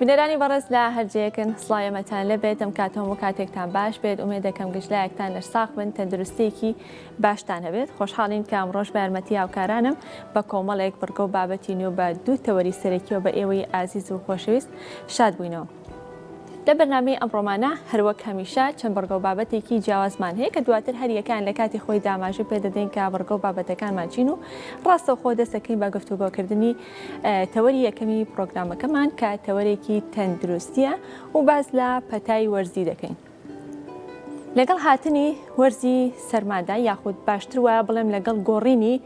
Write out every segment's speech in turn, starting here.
بنێرانی بەڕێز لە هەرجەیەکن سڵایەمەتان لەبێت ئەم کاتەوە و کاتێکتان باش بێت ئومێد دەکەم گشتلایەکتان لەرساق بن تەندروستێکی باشتان هەبێت خۆشحاڵین کە ئەمڕۆژ بە یارمەتی هاوکارانم بە کۆمەڵێک بڕگە و بابەتی نوێ بە دوو تەوەری سەرەکیەوە بە ئێوەی ئازیز و خۆشەویست شاد بووینەوە. لە بەرنامەی ئەمڕۆمانە هەروەک هەمیشە چەند بەڕگە و بابەتێکی جیاوازمان هەیە کە دواتر هەریەکان لە کاتی خۆی داماژە پێدەدەین کە بەڕگە و بابەتەکانمان چین و ڕاستەوخۆ دەستەکەین بە گفتوگۆکردنی تەوەری یەکەمی پرۆگرامەکەمان کە تەوەرێکی تەندروستیە و باز لە پەتای وەرزی دەکەین. لەگەڵ هاتنی وەرزی سەرمادا یاخود باشتر وایە بڵێم لەگەڵ گۆڕینی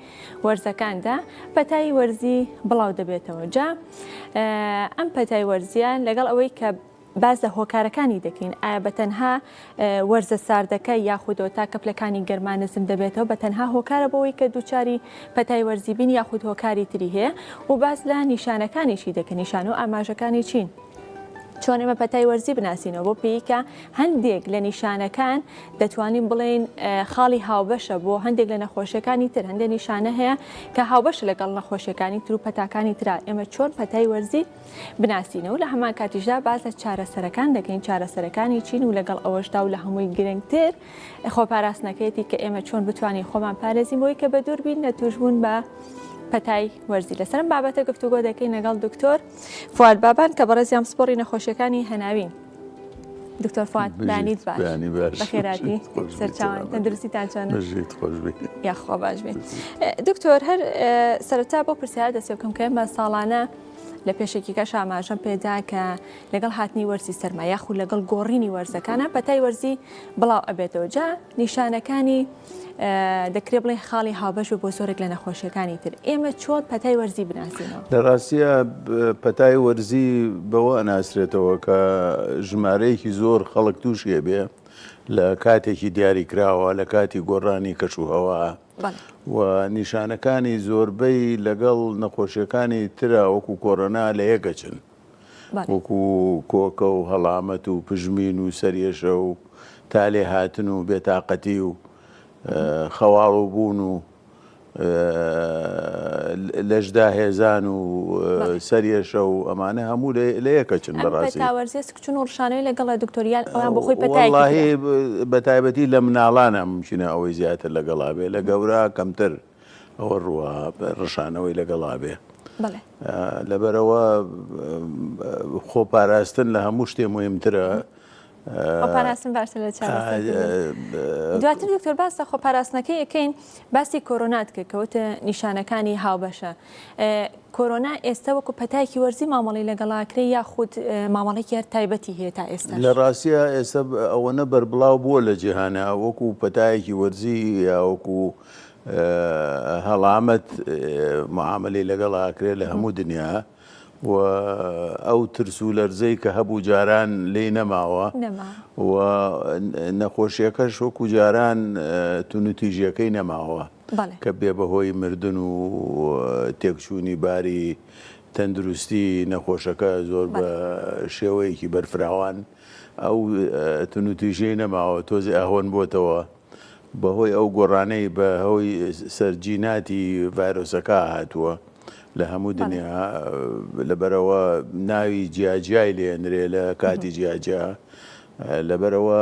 وەرزەکاندا پەتای وەرزی بڵاو دەبێتەوە. جا ئەم پەتای وەرزیان لەگەڵ ئەوەی کە باز لە هۆکارەکانی دەکەین ئایا بە تەنها وەرزە ساردەکە یاخودەوە تا کەپلەکانی گەرمانزم دەبێتەوە بە تەنها هۆکارە بەوەی کە دووچاری پەتای وەرزی بین یاخود هۆکاری تری هەیە و باز لە نیشانەکانیشی دەکەن نیشان و ئاماژەکانی چین. چۆن ئێمە پەتای وەرزی بناسیینەوە بۆ پێیکە هەندێک لە نیشانەکان دەتوانین بڵێن خاڵی هاوبەشە بۆ هەندێک لە نەخۆشیەکانی تر هەندێک نیشانە هەیە کە هاوبەش لەگەڵ نەخۆشیەکانی تر و پەتاکانی ترا ئێمە چۆن پەتای وەرزی بناسیینەوە لە هەمان کاتیشدا باز لە چارەسەرەکان دەکەین چارەسەرەکانی چین و لەگەڵ ئەوەشدا و لە هەمووی گرنگتر خۆپاراستنەکەیەتی کە ئێمە چۆن بتوانین خۆمان پارێزین بۆی کە بە دوور بین لە توشبوون بە پەتای وەرزی. لەسەرم بابەتە گفتوگۆ دەکەین لەگەڵ دکتۆر فواد بابان کە بەڕێزیام سپۆڕی نەخۆشیەکانی هەناوین. دکتۆر فواد بەیانیت باش بەخێراتی سەرچاوان تەندروستیتان چۆنە؟ یاخوا باش بێت. دکتۆر هەر سەرەتا بۆ پرسیار دەست بکەم کە ئێمە ساڵانە لە پێشێکیکەش ئاماژەم پێدا کە لەگەڵ هاتنی وەرزی سەرما یاخود لەگەڵ گۆڕینی وەرزەکانە پەتای وەرزی بڵاو ئەبێتەوە. جا نیشانەکانی دەکرێت بڵێ خاڵی هاوبەش بۆ زۆرێک لە نەخۆشیەکانی تر ئێمە چۆن پەتای وەرزی بناسیینەوە؟ لە ڕاستیە پەتای وەرزی بەوە ئەناسرێتەوە کە ژمارەیەکی زۆر خەڵک تووشیە بێ لە کاتێکی دیاریکراوە لە کاتی گۆڕانی کەشوهەوا و نیشانەکانی زۆربەی لەگەڵ نەخۆشیەکانی ترا وەکو کۆڕۆنا لە یەکەچن وەکو کۆکە و هەڵامەت و پژمین و سەرێشە و تالێ هاتن و بێتاقەتی و خەواڵ و بوون و لەشدا هێزان و سەرێشە و ئەمانە هەموو لە یەکەچن بەڕاستی. پەتاوەرزی سکچون و ڕشانەوەی لەگەڵ دکتۆریان ئەویان بۆ خۆی پەتای وەڵاهی بەتایبەتی لە مناڵانە ممکنە ئەوەی زیاتر لەگەڵا بێ لە گەورە کەمتر ئەوە ڕووە ڕشانەوەی لەگەڵا بێ. لەبەرەوە خۆپاراستن لە هەموو شتێ مهمترە. خۆپاراستن باشتر لە دواتر دکتۆر باس لە خۆپاراستنەکەی یەکەین باسی کۆرۆنات کرد کەوتە نیشانەکانی هاوبەشە. کۆرۆنا ئێستا وەکو پەتایکی وەرزی مامەڵی لەگەڵاکرێ یاخود مامەڵێکی هەر تایبەتی هەیە تا ئێستا؟ لە ڕاستیە ئێستا ئەوەنە بەربڵاو بووە لە جیهانە وەکو پەتایەکی وەرزی یا وەکو هەڵامەت معاملەی لەگەڵاکرێ لە هەموو دنیا و ئەو ترس و لەرزەی کە هەبوو جاران لێی نەماوە و نەخۆشیەکەش وەکو جاران تونوتیژیەکەی نەماوە کە بێ بەهۆی مردن و تێکچوونی باری تەندروستی نەخۆشەکە زۆر بە شێوەیەکی بەرفراوان ئەو تونوتیژەی نەماوە تۆزی ئاهۆن بۆتەوە بەهۆی ئەو گۆڕانەی بە هەوی سەرجیناتی ڤایرۆسەکە هاتووە لە هەموو دنیا. لەبەرەوە ناوی جیاجیای لێنرێ لە کاتی جیاجیا لەبەرەوە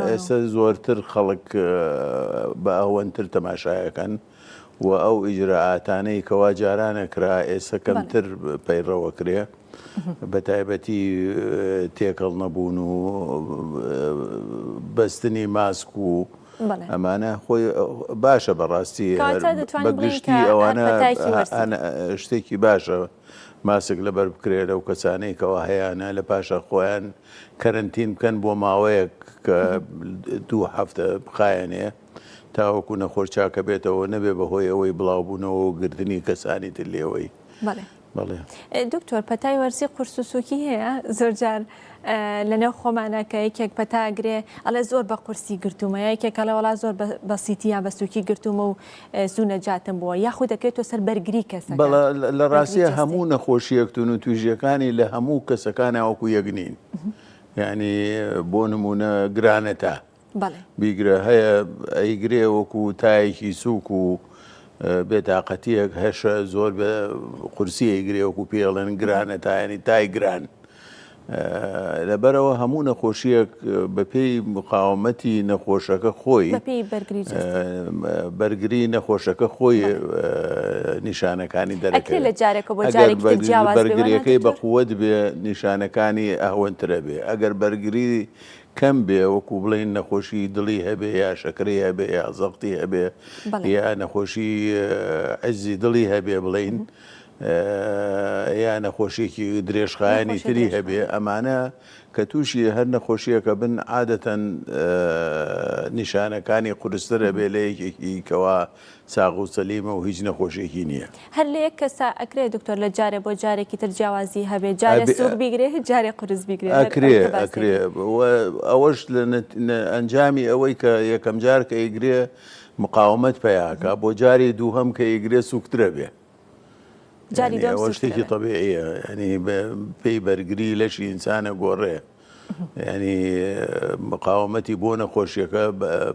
ئێستا زۆرتر خەڵک بە ئەوەنتر تەماشایەکەن و ئەو ئیجراعاتانەی کەوا جارانە کرا ئێستا کەمتر پەیڕەوە کرێ بە تایبەتی تێکەڵ نەبوون و بەستنی ماسک و ئەمانە خۆی باشە بەڕاستی بەگشتی ئەوانە شتێکی باشە ماسک لەبەر بکرێت لەو کەسانەی کەوا هەیەە لە پاشە خۆیان کەرنتین بکەن بۆ ماوەیەک کە 2 هەفتە بخایەنێ تاوەکو نەخۆش چاکە بێتەوە نەبێ بەهۆی ئەوەی بڵاوبوونەوە و گردنی کەسانی تر لێەوەی. دکتۆر پەتای وەرزی قورس و سووکی هەیە زۆرجار لەنێو خۆمانەکە یەکێک پەتاگرێ ئەڵێ زۆر بە قورسی گرتومە یەکێک ئەڵێ وەڵا زۆر بەسیتی یا بە سووکی گرتومە و زوو نەجاتم بووە یاخود دەکرێتەوە سەر بەرگری کەسەکە. لە ڕاستیە هەموو نەخۆشیەکتون و توێژیەکانی لە هەموو کەسەکان وەکو یەکنین یعنی بۆ نمونە گرانەتە بیگرە هەیە ئەیگرێ وەکو تایەکی سووک و بێتاقەتیەک هەشە زۆر بە قورسیە ئیگرێ وەکو پێڵێن گرانە تاینی تای گران لەبەرەوە هەموو نەخۆشیەک بەپێی مقاومەتی نەخۆشەکە خۆی بەرگری نەخۆشەکە خۆی نیشانەکانی دەرەکەوێت بەرگریەکەی بەقووەت بێ نیشانەکانی ئەهوەنترە بێ ئەگەر بەرگری کەم بێ وەکو بڵین نەخۆشی دڵی هەبێ یا شەکری هەبێ یا زەقتی هەبێ یا نەخۆشی عزی دڵی هەبێ بڵین یا نەخۆشیێکی درێژخایانی تری هەبێ ئەمانە کە تووشی هەر نەخۆشیەکە بن عادەتەن نیشانەکانی قورسترە بێ لە یەکێکی کەوا ساغ و سەلیمە و هیچ نەخۆشیێکی نییە. هەر لە یەک کەسا ئەکرێ دکتۆر لە جارێ بۆ جارێکی تر جیاوازی هەبێ جارێ سوور بیگرێ جارێ قورس بیگرێ ئەکرێ ئەوەش لە ئەنجامی ئەوەی کە یەکەم جار کە ئیگرێ مقاومەت پێیاکە بۆ جاری دووهەم کە ئیگرێ سوکترە بێ ئەوە شتێکی طبیعیە ینی پێی بەرگری لەشی ئینسانە گۆڕێ ینی مقاومەتی بۆ نەخۆشیەکە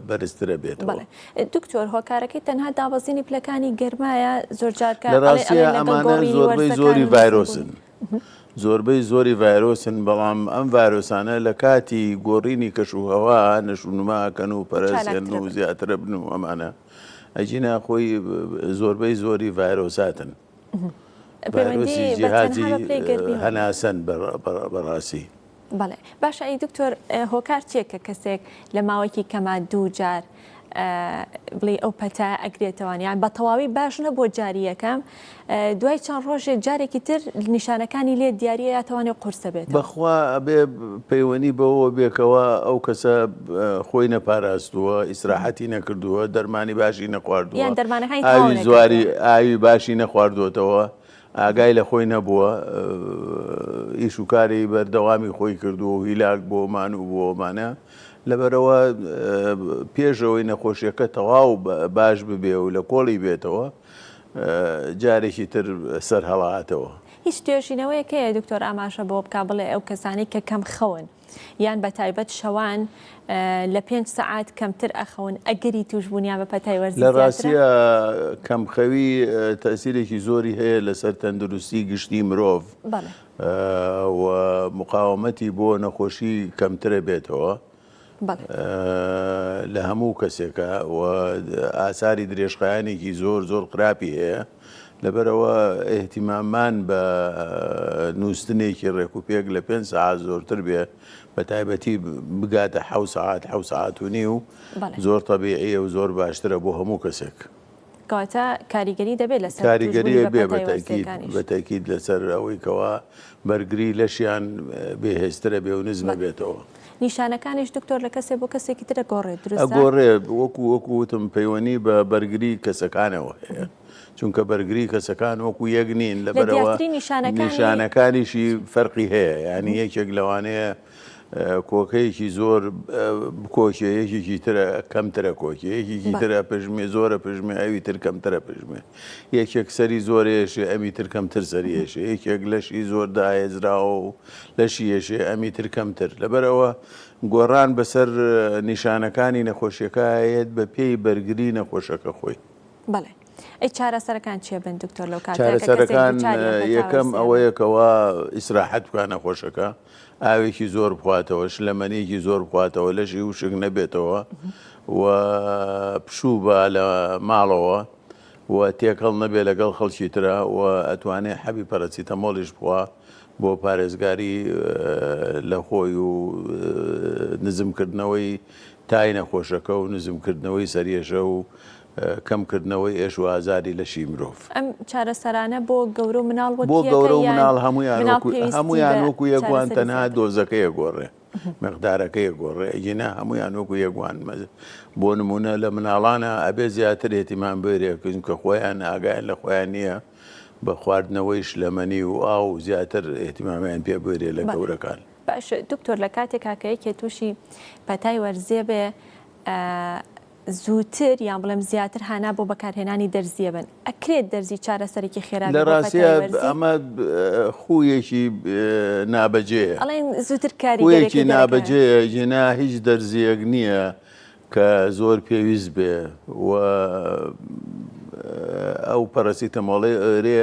بەرزترە بێتەوە. دکتۆر هۆکارەکەی تەنها دابەزینی پلەکانی گەرمایە زۆر جارکە لە ڕاستیە ئەمانە زۆربەی زۆری ڤایرۆسن زۆربەی زۆری ڤایرۆسن بەڵام ئەم ڤایرۆسانە لە کاتی گۆڕینی کەشوهەوا نەشونماکەن و پەرەزێن و زیاترە بن و ئەمانە ئەجینە خۆی زۆربەی زۆری ڤایرۆساتن ڤایرۆسی جیهازی هەناسەن بەڕاستی. بەڵێ باشە ئەی دکتۆر هۆکار چیە کە کەسێک لە ماوەیەکی کەما دوو جار بڵێ ئەو پەتە ئەگرێتەوەیان بە تەواوی باش نەبووە جاری یەکەم دوای چەند ڕۆژێک جارێکی تر نیشانەکانی لێ دیارە یاتوانێت قورسە بێت بەخوا ئەبێ پەیوەنی بەوە بێکەوە ئەو کەسە خۆی نەپاراستووە ئیسراحەتی نەکردووە دەرمانی باشی نەخواردووە ئاوی زواری ئاوی باشی نەخواردوێتەوە ئاگای لە خۆی نەبووە ئیش و کاری بەردەوامی خۆی کردووە و هیلاک بۆمان و بۆمانە لەبەرەوە پێشەوەی نەخۆشیەکە تەواو باش ببێ و لە کۆڵی بێتەوە جارێکی تر سەر هەڵاتەوە. هیچ توێژینەوەیەکەیە دکتۆر ئاماشە بۆ بکا بڵێ ئەو کەسانی کە کەم خەون یان بە تایبەت شەوان لە 5 سەعات کەمتر ئەخەون ئەگەری توشبوونیان بە پەتای وەرزی لە ڕاستیە کەمخەوی تەسیرێکی زۆری هەیە لەسەر تەندروستی گشتی مرۆڤ و مقاومەتی بۆ نەخۆشی کەمترە بێتەوە لە هەموو کەسێکە و ئاساری درێژخایانێکی زۆر زۆر قراپی هەیە لەبەرەوە ئێحتیمامان بە نووسنێکی ڕێکوپێک لە 5 ساعات زۆرتر بێ بە تایبەتی بگاتە 7 ساعات و نیو زۆر تەبیعیە و زۆر باشترە بۆ هەموو کەسێک. کاتە کاریگەری دەبێت لەسەر کاریگەریە بێ بەتەکید لەسەر ئەوەی کەوا بەرگری لەشیان بێهێزترە بێ و نزمە بێتەوە. نیشانەکانیش دکتۆر لە کەسێک بۆ کەسێکی ترە گۆڕێت ئەگۆڕێ وەکوتم پەیوەنی بە بەرگری کەسەکانەوە هەیە چونکە بەرگری کەسەکان وەکو یەک نین لەبەرەوە نیشانەکانیشی فەرقی هەیە ینی یەکێک لەوانەیە کۆکەیەکی زۆر کۆکێ یەکێکی ترە کەمترە کۆکێ یەکێکی ترە پژمێ زۆرە پژمێ ئەوی تر کەمترە پژمێ یەکێک سەری زۆرێشێ ئەمی تر کەمتر سەریێشێ یەکێک لەشی زۆر داهێزراوە و لەشی ێشێ ئەمی تر کەمتر لەبەرەوە گۆڕان بەسەر نیشانەکانی نەخۆشیەکە هەیەت بە پێی بەرگری نەخۆشەکە خۆی. بەڵێ ئەی چارەسەرەکان چیە بن دکتۆر لەو چارەسەرەکان یەکەم ئەوەیەکەوە ئیسراحەت بکات نەخۆشەکە ئاوێکی زۆر بخواتەوە شلەمەنیەکی زۆر بخواتەوە لەشی وشک نەبێتەوە و پشوو بە لە ماڵەوە و تێکەڵ نەبێ لەگەڵ خەڵکی ترە و ئەتوانێت حەبی پەرەسیتەمۆڵیش بخوا بۆ پارێزگاری لە خۆی و نزمکردنەوەی تای نەخۆشەکە و نزمکردنەوەی سەریێشە و کەمکردنەوەی ئێش و ئازاری لەشی مرۆڤ. ئەم چارەسەرانە بۆ گەورە و مناڵ بۆ گەورە و مناڵ هەمویان وەکو یەکوان تەنها دۆزەکەیە گۆڕێ مقدارەکەیە گۆڕێ ئەگینا هەمویان وەکو یەکوان بۆ نمونە لە مناڵانە ئەبێ زیاتر ئێتیمان بێرێکن کە خۆیان ئاگایان لە خۆیان نییە بە خواردنەوەی شلەمەنی و ئاو زیاتر ئێتیمامیان پێ بێرێ لە گەورەکان. باش دکتۆر لە کاتێک کاکەیەکێ تووشی پەتای وەرزیە بێ زووتر یان بڵێم زیاتر هانا بۆ بەکارهێنانی دەرزیە بن ئەکرێت دەرزی چارەسەرێکی خێرا لە ڕاستیە ئەمە خویەکی نابەجێە ئەڵێن زووتر کاریگەرێکی نابەجێە ژنا هیچ دەرزیەک نییە کە زۆر پێویست بێ و ئەو پەرەسیتەمۆڵی ئێرێ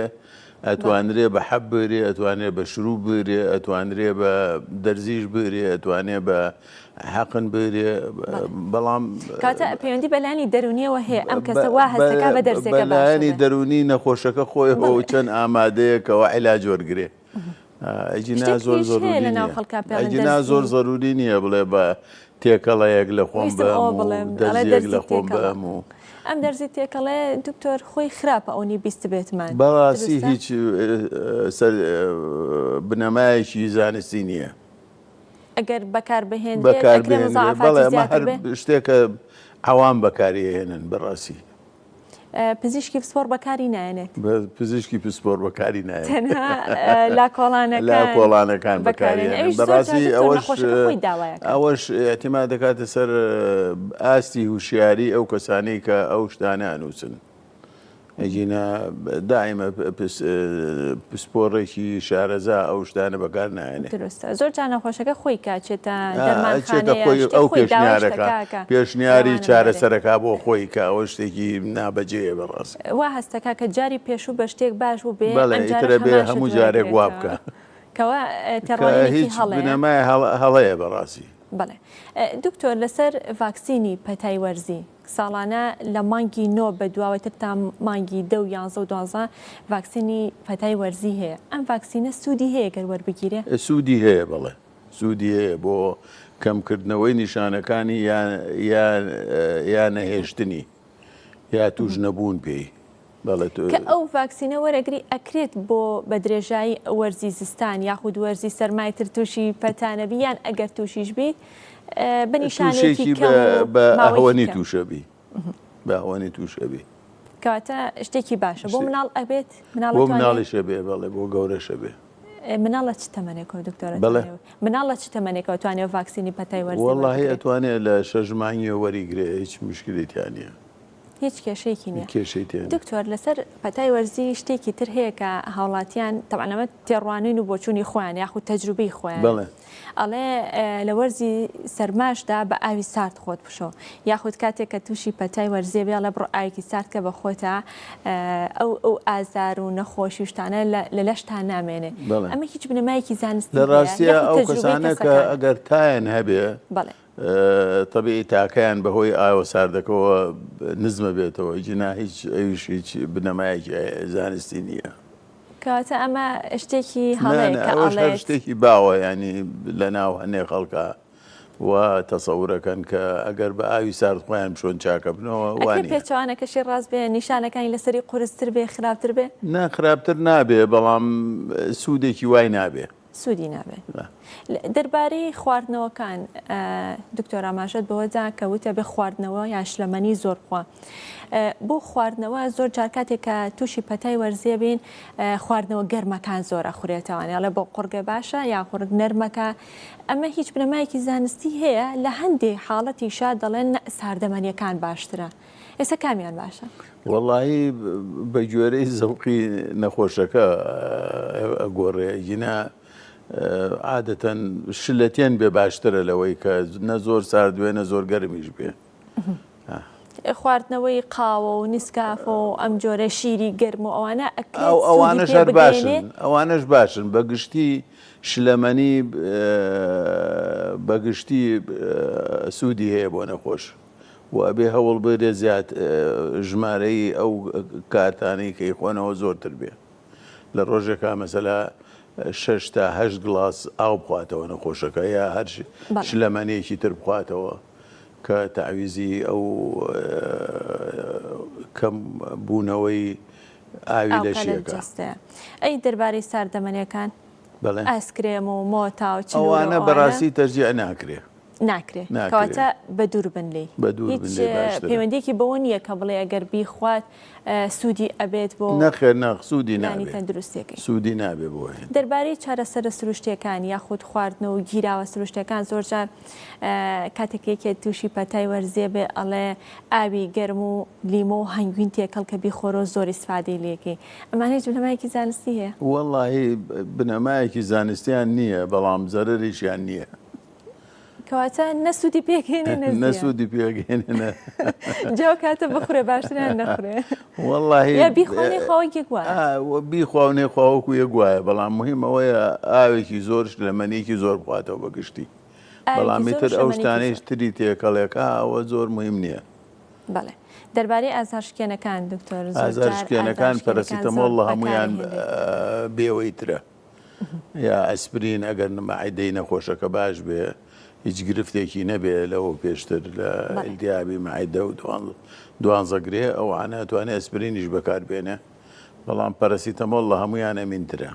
ئەتوانرێ بە حەب بێرێ، ئەتوانێت بە شروع بێرێ، ئەتوانرێ بە دەرزیش بێرێ، ئەتوانێت بە حەقن بێرێ، بەڵام کاتە پەیوەندی بەلایانی دەرونیەوە هەیە ئەم کەسە وا هەستەکە بە دەرزێکە بەلایانی دەرونی نەخۆشەکە خۆیەوە چەند ئامادەیەکەوە عیلاج وەرگرێ. ئەجینا زۆر زۆروری نییە، ئەجینا زۆر زەروری نییە بڵێ بە تێکەڵەیەک لە خۆم بەم دەرزێک لە خۆم بەم و ئەم دەرزی تێکەڵێ دکتۆر خۆی خراپە ئەوەی بیست بێتمان بەڕاستی هیچ بنەمایەکی زانستی نییە. ئەگەر بەکار بهێنێت هەر شتێکە عوام بەکاریهێنن بەڕاستی. پزیشکی پسپۆر بەکاری نایێنێت، پزیشکی پسپۆر بەکاری نایێت، تەنها لا کۆڵانەکان بەکارێنن. بەڕاستی ئەوەش احتیمال دەکاتە سەر ئاستی هوشیاری ئەو کەسانەی کە ئەو شتانە ئەنووسن. ئەجینا دائیمە پسپۆڕێکی شارەزا ئەو شتانە بەکار نایێنێت. درستە، زۆر جا نەخۆشەکە خۆی کاچێتە دەرمانخانەیە ئەو پێشنیاری چارەسەرەکە بۆ خۆی کە ئەوە شتێکی نابەجێیە بەڕاست. وا هەستەکە کە جاری پێشوو بە شتێک باش بوو بێ ئەترە بێ هەموو جارێک وا بکە کەوا تەڕۆنێکی هەڵەیە هەڵەیە بەڕاستی. بەڵێ دکتۆر لەسەر ڤاکسینی پەتای وەرزی ساڵانە لە مانگی 9 بە دواوەتر تا مانگی 10 و 11 و 12 ڤاکسینی پەتای وەرزی هەیە. ئەم ڤاکسینە سوودی هەیە گەر وەربگیرێ؟ سوودی هەیە، بەڵێ سوودی هەیە بۆ کەمکردنەوەی نیشانەکانی یان نەهێشتنی یا توش نەبوون پێی. کە ئەو ڤاکسینە وەرەگری ئەکرێت بۆ بە درێژایی وەرزی زستان یاخود وەرزی سەرمایتر تووشی پەتانەبی یان ئەگەر تووشیش بیت بە نیشانێکی بە ئەهۆنی تووشەبی، بە ئەهۆنی تووشەبی کەواتە شتێکی باشە بۆ مناڵ ئەبێت، بۆ مناڵیشە بێ، بەڵێ بۆ گەورەشە بێ. مناڵە چ تەمەنێکەوە دکتۆرە؟ مناڵە چ تەمەنێکەوە توانێت ڤاکسینی پەتای وەرزی؟ وەڵڵاهی ئەتوانێت لە 6 مانگیەوە وەریگرێ، هیچ مشکلێتیان نییە، هیچ کێشەیەکی نییە. کێشەیەکی دکتۆر لەسەر پەتای وەرزی شتێکی تر هەیە کە هاوڵاتیان تەبعەنەمە تێڕوانین و بۆچوونی خۆیان یاخود تەجروبەی خۆیان ئەڵێ لە وەرزی سەرماشدا بە ئاوی سارد خۆت بشۆ، یاخود کاتێک کە تووشی پەتای وەرزیە بێ لە بڕۆ ئاوێکی سارد کە بە خۆتە ئەو ئازار و نەخۆشی شتانە لە لەشتان نامێنێ. ئەمە هیچ بنەمایەکی زانستی لە ڕاستیە ئەو کەسانە کە ئەگەر تایان هەبێ طبیعی تاکەیان بەهۆی ئاوە ساردەکەەوە نزمە بێتەوە، جنا هیچ بنەمایەکی زانستی نییە. کەواتە ئەمە شتێکی هەڵەیە کە ئەڵێ شتێکی باوە، ینی لە ناو هەنێ خەڵکە و تەسەورەکەن کە ئەگەر بە ئاوی سارد خۆیان بشۆن چاکە بنەوە وانی پێچوانەکەشی ڕاست بێ، نیشانەکانی لەسەری قورستر بێ، خراپتر بێ؟ نا خراپتر نابێ، بەڵام سوودێکی وای نابێ، سوودی نابێت. دەربارەی خواردنەوەکان دکتۆر ئاماژەت بەوەدا کەوتە بێ خواردنەوە یان شلەمەنی زۆر بخوا. بۆ خواردنەوە زۆر جار کاتێک کە تووشی پەتای وەرزیە بین خواردنەوە گەرمەکان زۆرە خوڕێتەوە، یاڵێ بۆ قورگە باشە یا قورگ نەرمەکە. ئەمە هیچ بنەمایەکی زانستی هەیە لە هەندێک حاڵەتیشا دەڵێن ساردەمەنیەکان باشترە، ئێستا کامیان باشە؟ وەڵڵاهی بە گوێرەی زەوقی نەخۆشەکە ئەگۆڕێ، جینا عادەتەن شلەتێن بێ باشترە لەوەی کە نە زۆر ساردوێ نە زۆر گەرمیش بێ. خواردنەوەی قاوە و نیسکافە و ئەم جۆرە شیری گەرم و ئەوانە ئەوانەش هەر باشن، ئەوانەش باشن بەگشتی شلەمەنی بەگشتی سوودی هەیە بۆ نەخۆش و ئەبێ هەوڵ بێ زیاد ژمارەی ئەو کارتانەی کەی خۆنەوە زۆرتر بێ. لە ڕۆژێکا مەسەلا 6 تا 8 گڵاس ئاو بخواتەوە نەخۆشەکە یا هەر شلەمەنێکی تر بخواتەوە کە تەعویزی ئەو کەم بوونەوەی ئاوی لەشیەکە. ئەی دەربارەی ساردەمەنیەکان ئایسکرێم و مۆتا و ئەوانە بەڕاستی تەرجیع ناکرێ، ناکرێت، کەواتە بە دوور بن لێ، هیچ پەیوەندێکی بەوە نییە کە بڵێ ئەگەر بیخوات سوودی ئەبێت بۆ نەخێر ناخ سوودی نابێت، تەندروستێکی سوودی نابێ بۆ. دەربارەی چارەسەرە سروشتیەکان یاخود خواردنەوە و گیراوە سروشتەکان زۆرجار کاتێکێکێت تووشی پەتای وەرزیە بێ ئەڵێ ئاوی گەرم و لیمۆ و هەنگوین تێکەڵ کە بیخۆرۆ زۆر ئیسفادەی لێکی. ئەمانە هیچ بنەمایەکی زانستی هەیە؟ وەڵڵاهی بنەمایەکی زانستیان نییە، بەڵام زەرەریشیان نییە. کەواتە نەسوودی پێگەێنێ نەسوودی پێگەێنێ جاو کاتە بخورێ باشتریان نەخورێ والله یا بیخوانێ خاوەیەک وایە بیخواونێ خواوەکو یەک وایە بەڵام مهم ئەوەیە ئاوێکی زۆرش لە مەنیکی زۆر بخواتەوە بەگشتی بەڵامی تر ئەو شتانەیش تری تێکەڵێکە ئەوە زۆر مهم نییە. بەڵێ دەربارەی ئازارشکێنەکان دکتۆر ئازارشکێنەکان پەرەسیتەمۆڵ لە هەمویان بێوەی ترە یا ئەسپرین ئەگەر مەعیدەی نەخۆشەکە باش بێ هیچ گرفتێکی نەبێ لەوە پێشتر لە ئیلتیابی مەعیدە و دوانزەگرێ ئەوانە توانێت ئەسپرینیش بەکاربێنێ بەڵام پەرەسیتەمۆڵ لە هەمویان ئەمینترە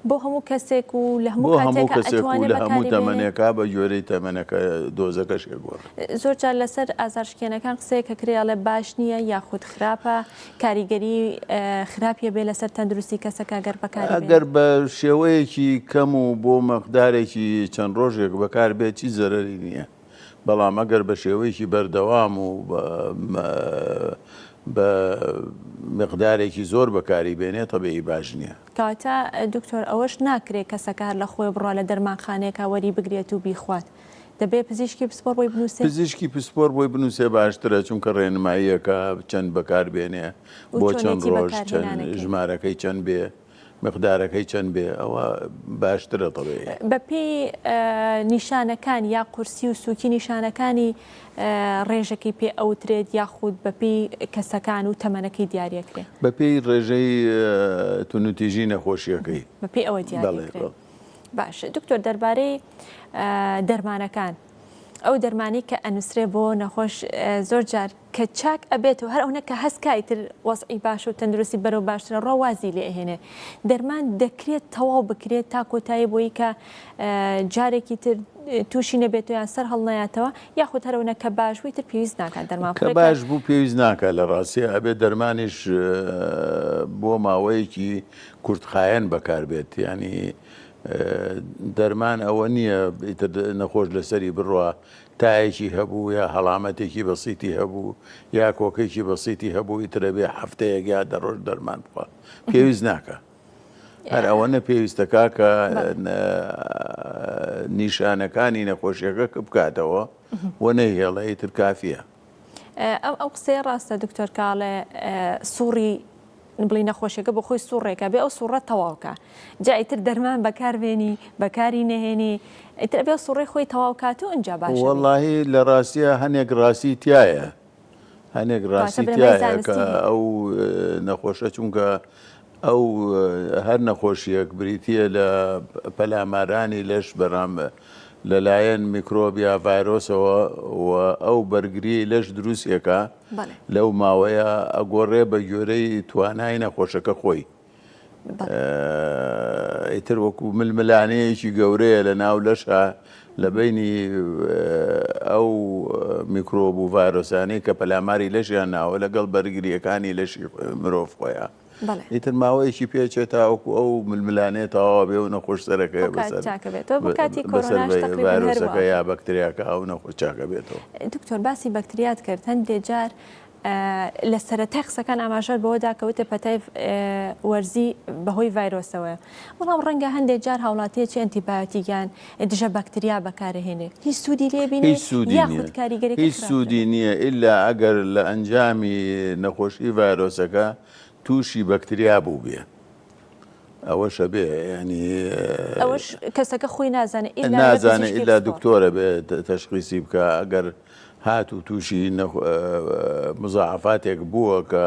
بۆ هەموو کەسێک و لە بۆ هەموو کەسێک و لە هەموو تەمەنێکا بە جۆرەی تەمەنەکە دۆزەکەش گۆڕ زۆر جار لەسەر ئازارشکێنەکان قسەیە کە کرێڵێ باش نییە یاخود خراپە کاریگەری خراپیە بێ لەسەر تەندروستی کەسەکە گەر بەکار ئەگەر بە شێوەیەکی کەم و بۆ مەقدارێکی چەند ڕۆژێک بەکار بێت چی زەرەری نییە بەڵام ئەگەر بە شێوەیەکی بەردەوام و بە مقدارێکی زۆر بەکاری بێنێ تەبێی باش نییە. کاتە دکتۆر ئەوەش ناکرێت کەسەکە لە خۆی بڕوا لە دەرمانخانەیەکە وەری بگرێت و بیخوات دەبێت پزیشکی پسپۆر بۆی بنووسێت پزیشکی پسپۆر بۆی بنووسێ باشترە چونکە ڕێنماییەکە چەند بەکار بێنێ بۆ چەند ڕۆژ چەند ژمارەکەی چەند بێ مقدارەکەی چەند بێ ئەوە باشترە تەبێ بەپێی نیشانەکان یا قورسی و سووکی نیشانەکانی ڕێژەکەی پێ ئەوترێت یاخود بەپێی کەسەکان و تەمەنەکەی دیارەکرێت بەپێی ڕێژەی تونوتیژی نەخۆشیەکەی بەپێی ئەوە دیارەکرێت. باش دکتۆر دەربارەی دەرمانەکان ئەو دەرمانی کە ئەنووسرێ بۆ نەخۆش زۆر جار کە چاک ئەبێت و هەر ئەوە کە هەستکای تر وەزعی باش و تەندروستی بەرەو باشترە ڕەوازی لێ ئەهێنێ دەرمان دەکرێت تەواو بکرێت تا کۆتایی بۆی کە جارێکی تر تووشی نەبێت و یان سەر هەڵنایەتەوە یاخود هەرەوەنە کە باشبووی تر پێویست ناکات دەرمان کە باش بوو پێویست ناکات لە ڕاستی ئەبێت دەرمانیش بۆ ماوەیەکی کورتخایەن بەکاربێت ینی دەرمان ئەوە نییە نەخۆش لەسەری بڕوە تایەکی هەبوو یا هەڵامەتێکی بەسیتی هەبوو یا کۆکێکی بەسیتی هەبوو ئیترە بێ هەفتەیەک یا دەڕۆژ دەرمان بخوا پێویست ناکە هەر ئەوەنە پێویستەکە کە نیشانەکانی نەخۆشیەکە بکاتەوە وە نەیهێڵە ئیتر کافیە. ئەو قسەیە ڕاستە دکتۆر کاڵێ سووڕی بڵی نەخۆشیەکە بۆ خۆی سوڕێکە بێ ئەو سوڕە تەواوکە جا ئیتر دەرمان بەکاربێنی بەکاری نەهێنی ئیتر بێ سوڕی خۆی تەواوکات و ئەنجا باشە وەڵڵاهی لە ڕاستیە هەنێک ڕاستی تایە هەنێک ڕاستی تایە کە ئەو نەخۆشە چونکە ئەو هەر نەخۆشیەک بریتە لە پەلامارانی لەش بەرام لەلایەن میکرۆبیا ڤایرۆسەوە و ئەو بەرگری لەش دروستێکە لەو ماوەیە ئەگۆڕێ بە گوێرەی توانای نەخۆشەکە خۆی ئیتر وەکو ململانەیەکی گەورەیە لە ناو لەشە لە بینی ئەو میکرۆب و ڤایرۆسانەی کە پەلاماری لەشیان ناوە لەگەڵ بەرگریەکانی لەشی مرۆڤ خۆیان ئیتر ماوەیەکی پێچێت تاوەکو ئەو ململانێت تەواوە بێ و نەخۆش سەرەکەی بەسەرڤایرۆسەکە یا بەکتریاکە ئەو نەخۆش چاکە بێتەوە. دکتۆر باسی بەکتریات کرد هەندێک جار لە سەرەتای قسەکان ئاماژەر بەوەدا کەوتە پەتای وەرزی بەهۆی ڤایرۆسەوە بەڵام ڕەنگە هەندێک جار هاوڵاتیەکی ئەنتیبایۆتیکیان دژە بەکتریا بەکارهێنێ هیچ سوودی لێبینێ یاخود کاریگەری هیچ سوودی نییە ئللا ئەگەر لە ئەنجامی نەخۆشی ڤایرۆسەکە تووشی بەکتریا بوو بێ ئەوەشە بێ ینی ئەوەش کەسەکە خۆی نازانێت ئیلا دکتۆرە بێ تەشخیصی بکە ئەگەر هات و تووشی مزاعفاتێک بووە کە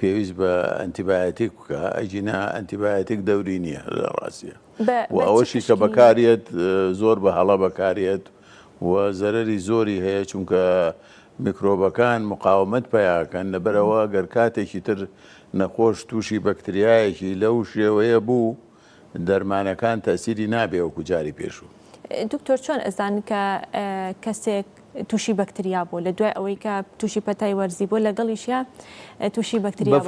پێویست بە ئەنتیبایۆتیک بکە ئەجینا ئەنتیبایۆتیک دەوری نییە لە ڕاستیە و ئەوەشی کە بەکارێت زۆر بە هەڵە بەکارێت و زەرەری زۆری هەیە چونکە میکرۆبەکان مقاومەت پیاکەن لەبەرەوە گەر کاتێکی تر نەخۆش تووشی بەکتریایەکی لەو شێوەیە بوو دەرمانەکان تەسیری نابێ وەکو جاری پێشوو. دکتۆر چۆن ئەزان کە کەسێک تووشی بەکتریا بۆ لە دوای ئەوەی کە تووشی پەتای وەرزی بۆ لەگەڵیشە تووشی بەکتریا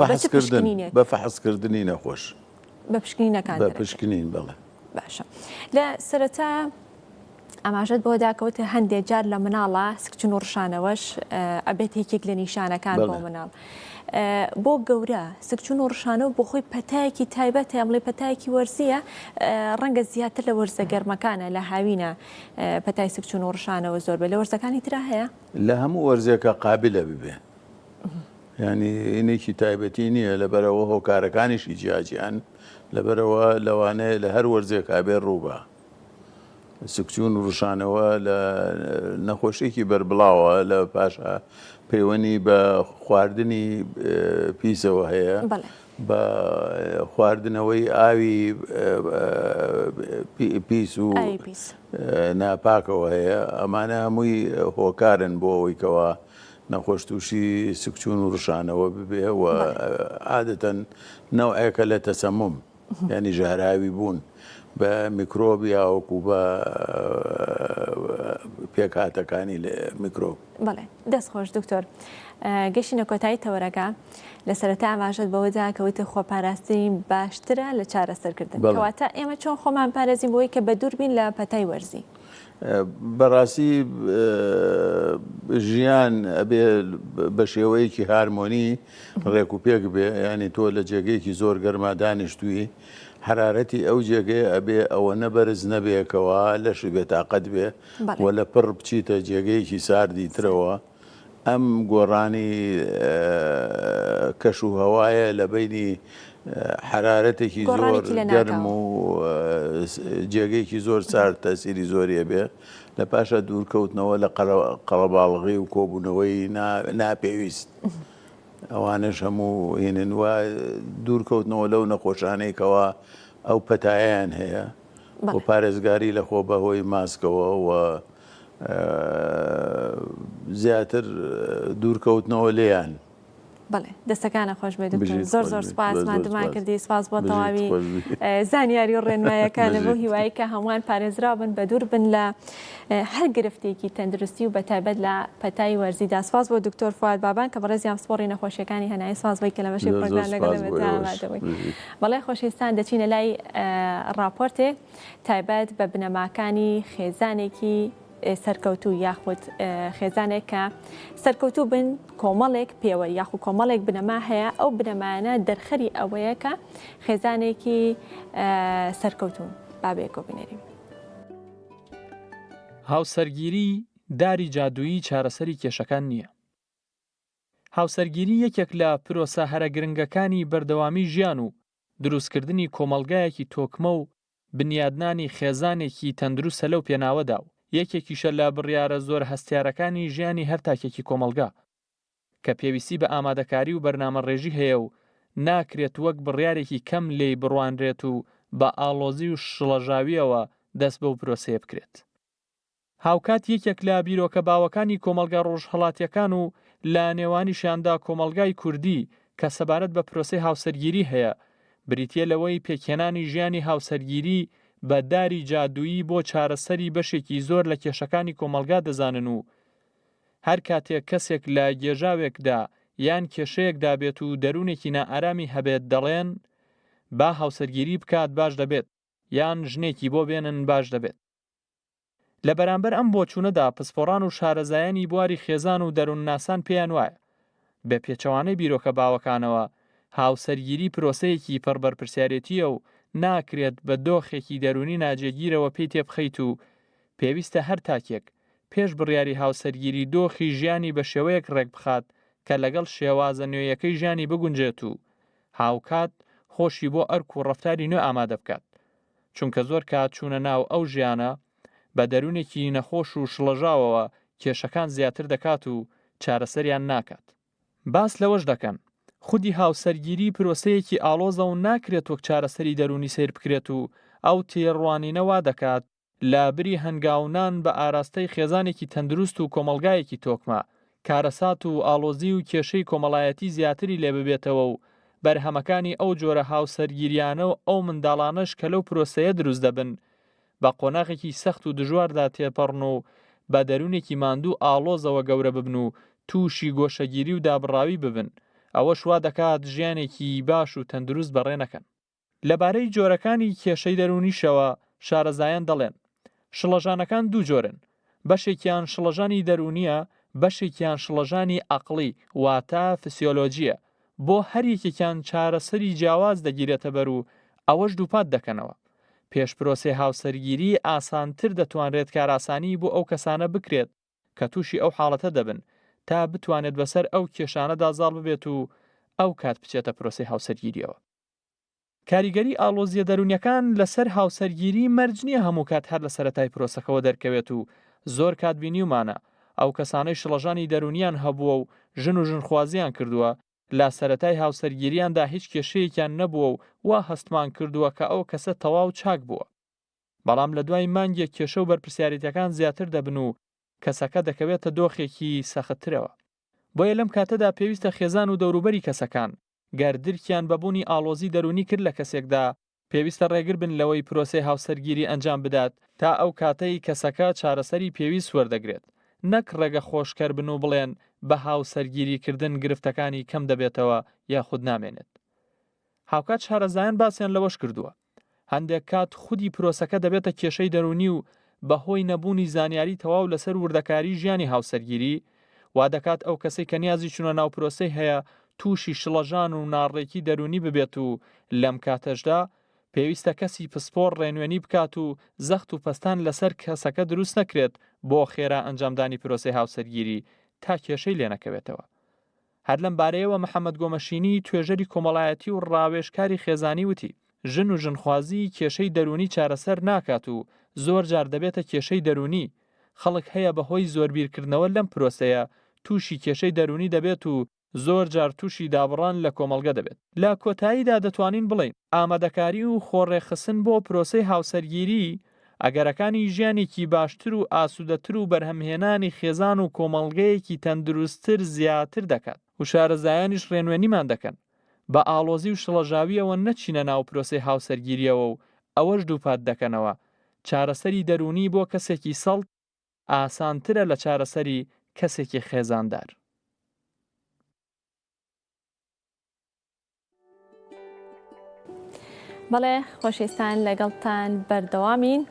بە فەحسکردنی نەخۆش بە پشکنینەکان بە پشکنین بڵێ باشە لە سەرەتا ئاماژەت بۆ داکەوتە هەندێک جار لە مناڵە سکچن و ڕشانەوەش ئەبێت هیچێک لە نیشانەکان بۆ مناڵ بۆ گەورە سکچون و ڕشانە و بۆ خۆی پەتایەکی تایبەت ئەمڵێ پەتایەکی وەرزیە ڕەنگە زیاتر لە وەرزە گەرمەکانە لە هاوینە پەتای سکچون و ڕشانەوە زۆر بە لە وەرزەکانی ترا هەیە لە هەموو وەرزێکە قابلە ببێ ینی ئینێکی تایبەتی نییە لەبەرەوە هۆکارەکانیشی جیاجیان لەبەرەوە لەوانەیە لە هەر وەرزێک ئابێ ڕووبە سکچون و ڕشانەوە لە نەخۆشیێکی بەربڵاوە لە پاشا پەیوەنی بە خواردنی پیسەوە هەیە بە خواردنەوەی ئاوی پیس و ناپاکەوە هەیە ئەمانە هەمووی هۆکارن بۆ ئەوەی کەوە نەخۆش تووشی سکچون و ڕشانەوە ببێ و عادەتەن نەوعێکە لە تەسەمم ینی ژاراوی بوون بە میکرۆب یاوەکو بە پێکهاتەکانی لە میکرۆب. بەڵێ دەست خۆش دکتۆر گەشتینە کۆتایی تەوەرەکە لە سەرەتا ئاماژەت بەوەدا کەوتە خۆپاراستنی باشترە لە چارەسەرکردن کەواتە ئێمە چۆن خۆمان پارێزین بۆی کە بە دووربین لە پەتای وەرزی بەڕاستی ژیان ئەبێ بە شێوەیەکی هارمۆنی ڕێک و پێک بێ ینی تۆ لە جێگەیەکی زۆر گەرما دانیشتووی حرارەتی ئەو جێگەی ئەبێ ئەوە نەبەرز نەبێکەوە لەشی بێتاقەت بێ و لە پڕ بچیتە جێگەیەکی ساردی ترەوە ئەم گۆڕانی کەش و هەوایە لە بینی حرارەتێکی زۆر گەرم و جێگەیەکی زۆر سارد تەسیری زۆریە بێ لە پاشە دوورکەوتنەوە لە قەڵەباڵغی و کۆبوونەوەی ناپێویست ئەوانش هەموو هێنن وە دوورکەوتنەوە لەو نەخۆشانەیەکەوە ئەو پەتاییان هەیە بۆ پارێزگاری لە خۆ بەهۆی ماسکەوە و زیاتر دوورکەوتنەوە لێیان. بەڵێ دەستەکانە خۆش بێت زۆر زۆر سپاسمان دمان کردی سپاس بۆ تەواوی زانیاری و ڕێنمایەکانە بۆ هیوایی کە هەمووان پارێزرا بن بە دوور بن لە هەر گرفتێکی تەندروستی و بەتایبەت لە پەتای وەرزیدا. سپاس بۆ دکتۆر فواد بابان کە بەڕێزیان سپۆڕی نەخۆشیەکانی هەنایی سپاس بۆی کە لە بەشی پرۆگرام لەگەڵمەوەی. بەڵێ خۆشەویستان دەچینە لای راپۆرتێک تایبەت بە بنەماکانی خێزانێکی سەرکەوتوو یاخود خێزانێک کە سەرکەوتوو بن کۆمەڵێک پێوە یاخو کۆمەڵێک بنەما هەیە ئەو بنەمانە دەرخەری ئەوەیە کە خێزانێکی سەرکەوتوون بابێکۆ بنێریم. هاوسەرگیری داری جادویی چارەسەری کێشەکان نییە. هاوسەرگیری یەکێک لە پرۆسە هەرە گرنگەکانی بەردەوامی ژیان و دروستکردنی کۆمەڵگایەکی تۆکمە و بنیادنانی خێزانێکی تەندروستە لەو پێناوەدا و یەکێکیشە لە بڕیارە زۆر هەستیارەکانی ژیانی هەر تاکێکی کۆمەلگا کە پێویستی بە ئامادەکاری و بەرنامەڕێژی هەیە و ناکرێت وەک بڕیارێکی کەم لێی بڕوانرێت و بە ئاڵۆزی و شڵەژاویەوە دەست بەو پرۆسەیە بکرێت. هاوکات یەکێک لە بیرۆکە باوەکانی کۆمەلگا ڕۆژهەڵاتیەکان و لە نێوانیشیاندا کۆمەلگای کوردی کە سەبارەت بە پرۆسەی هاوسەرگیری هەیە بریتیە لەوەی پێکهێنانی ژیانی هاوسەرگیری بە داری جادویی بۆ چارەسەری بەشێکی زۆر لە کێشەکانی کۆمەلگا دەزانن و هەر کاتێک کەسێک لە گێژاوێکدا یان کێشەیەکدا بێت و دەروونێکی نائارامی هەبێت دەڵێن با هاوسەرگیری بکات باش دەبێت یان ژنێکی بۆ بێنن باش دەبێت. لە بەرامبەر ئەم بۆچوونەدا پسپۆڕان و شارەزایانی بواری خێزان و دەروونناسان پێیان وایە بە پێچەوانەی بیرۆکە باوەکانەوە هاوسەرگیری پرۆسەیەکی پڕبەرپرسیارەتیە و ناکرێت بە دۆخێکی دەرونی ناجێگیرەوە پێی تێبخەیت و پێویستە هەر تاکێک پێش بڕیاری هاوسەرگیری دۆخی ژیانی بە شێوەیەک ڕێک بخات کە لەگەڵ شێوازە نوێیەکەی ژیانی بگونجێت و هاوکات خۆشی بۆ ئەرک و ڕەفتاری نوێ ئامادە بکات چونکە زۆر کات چوونە ناو ئەو ژیانە بە دەروونێکی نەخۆش و شڵەژاوەوە کێشەکان زیاتر دەکات و چارەسەریان ناکات. باس لەوەش دەکەن خودی هاوسەرگیری پرۆسەیەکی ئاڵۆزە و ناکرێت وەک چارەسەری دەرونی سیر بکرێت و ئەو تێڕوانینەوە دەکات لە بری هەنگاونان بە ئاراستەی خێزانێکی تەندروست و کۆمەلگایەکی تۆکمە کارەسات و ئاڵۆزی و کێشەی کۆمەڵایەتی زیاتری لێ ببێتەوە و بەرهەمەکانی ئەو جۆرە هاوسەرگیریانە و ئەو منداڵانەش کە لەو پرۆسەیە دروست دەبن بە قۆناغێکی سەخت و دژواردا تێپەڕن و بە دەروونێکی ماندوو ئاڵۆزەوە گەورە ببن و تووشی گۆشەگیری و دابڕاوی ببن ئەوە شوا دەکات ژیانێکی باش و تەندروست بەڕێ نەکەن. لەبارەی جۆرەکانی کێشەی دەرونیشەوە شارەزایان دەڵێن شڵەژانەکان دوو جۆرن بەشێکیان شڵەژانی دەرونیە بەشێکیان شڵەژانی عەقڵی واتە فسیۆلۆجیە بۆ هەریەکێکیان چارەسەری جیاواز دەگیرێتە بەر و ئەوەش دووپات دەکەنەوە. پێش پرۆسەی هاوسەرگیری ئاسانتر دەتوانرێت کاراسانی بۆ ئەو کەسانە بکرێت کە تووشی ئەو حاڵەتە دەبن تا بتوانێت بەسەر ئەو کێشانەدا زاڵ ببێت و ئەو کات بچێتە پرۆسەی هاوسەرگیریەوە. کاریگەری ئالۆزیە دەرونیەکان لەسەر هاوسەرگیری مەرج نییە هەموو کات هەر لە سەرەتای پرۆسەکەەوە دەرکەوێت و زۆر کات بینیومانە ئەو کەسانەی شڵەژانی دەرونیان هەبووە و ژن و ژنخوازیان کردووە لا سەرەتای هاوسەرگیریاندا هیچ کێشەیەکیان نەبووە و وا هەستمان کردووە کە ئەو کەسە تەواو چاک بووە. بەڵام لە دوای مانگێک کێشە و بەرپرسیاریەکان زیاتر دەبن و کەسەکە دەکەوێتە دۆخێکی سەختترەوە. بۆیە لەم کاتەدا پێویستە خێزان و دەوروبەری کەسەکان گەردرکیان بەبوونی ئالۆزی دەرونی کرد لە کەسێکدا پێویستە ڕێگر بن لەوەی پرۆسەی هاوسەرگیری ئەنجام بدات تا ئەو کاتەی کەسەکە چارەسەری پێویست وەردەگرێت، نەک ڕێگە خۆشکەر بن و بڵێن بە هاوسەرگیریکردن گرفتەکانی کەم دەبێتەوە یاخود نامێنێت. هاوکات شارەزایان باسییان لەوەش کردووە هەندێک کات خودی پرۆسەکە دەبێتە کێشەی دەرونی و بەهۆی نەبوونی زانیاری تەواو لەسەر وردەکاری ژیانی هاوسەرگیری وا دەکات ئەو کەسەی کە نیازی چونە ناو پرۆسەی هەیە تووشی شڵەژان و ناڕێکی دەرونی ببێت و لەم کاتەشدا پێویستە کەسی پسپۆر ڕێنوێنی بکات و زەخت و پەستان لەسەر کەسەکە دروست نەکرێت بۆ خێرا ئەنجامدانی پرۆسەی هاوسەرگیری تا کێشەی لێ نەکەوێتەوە. هەر لەم بارەیەوە محەممەد گۆمەشینی توێژەری کۆمەڵایەتی و ڕاوێژکاری خێزانی وتی ژن و ژنخوازی کێشەی دەرونی چارەسەر ناکات و زۆر جار دەبێتە کێشەی دەرونی. خەڵک هەیە بەهۆی زۆربیرکردنەوە لەم پرۆسەیە تووشی کێشەی دەرونی دەبێت و زۆر جار تووشی دابڕان لە کۆمەڵگە دەبێت. لە کۆتاییدا دەتوانین بڵین ئامادەکاری و خۆڕێخستن بۆ پرۆسەی هاوسەرگیری ئەگەرەکانی ژیانێکی باشتر و ئاسوودەتر و بەرهەمهێنانی خێزان و کۆمەڵگەیەکی تەندروستتر زیاتر دەکات و شارەزایانیش ڕێنوێنیمان دەکەن بە ئالۆزی و شڵەژاویەوە نەچینە ناو پرۆسەی هاوسەرگیریەوە و ئەوەش دووپات دەکەنەوە. چارەسەری دەرونی بۆ کەسێکی سەڵت ئاسانترە لە چارەسەری کەسێکی خێزاندار. بەڵێ خۆشەویستان لەگەڵتان بەردەوامین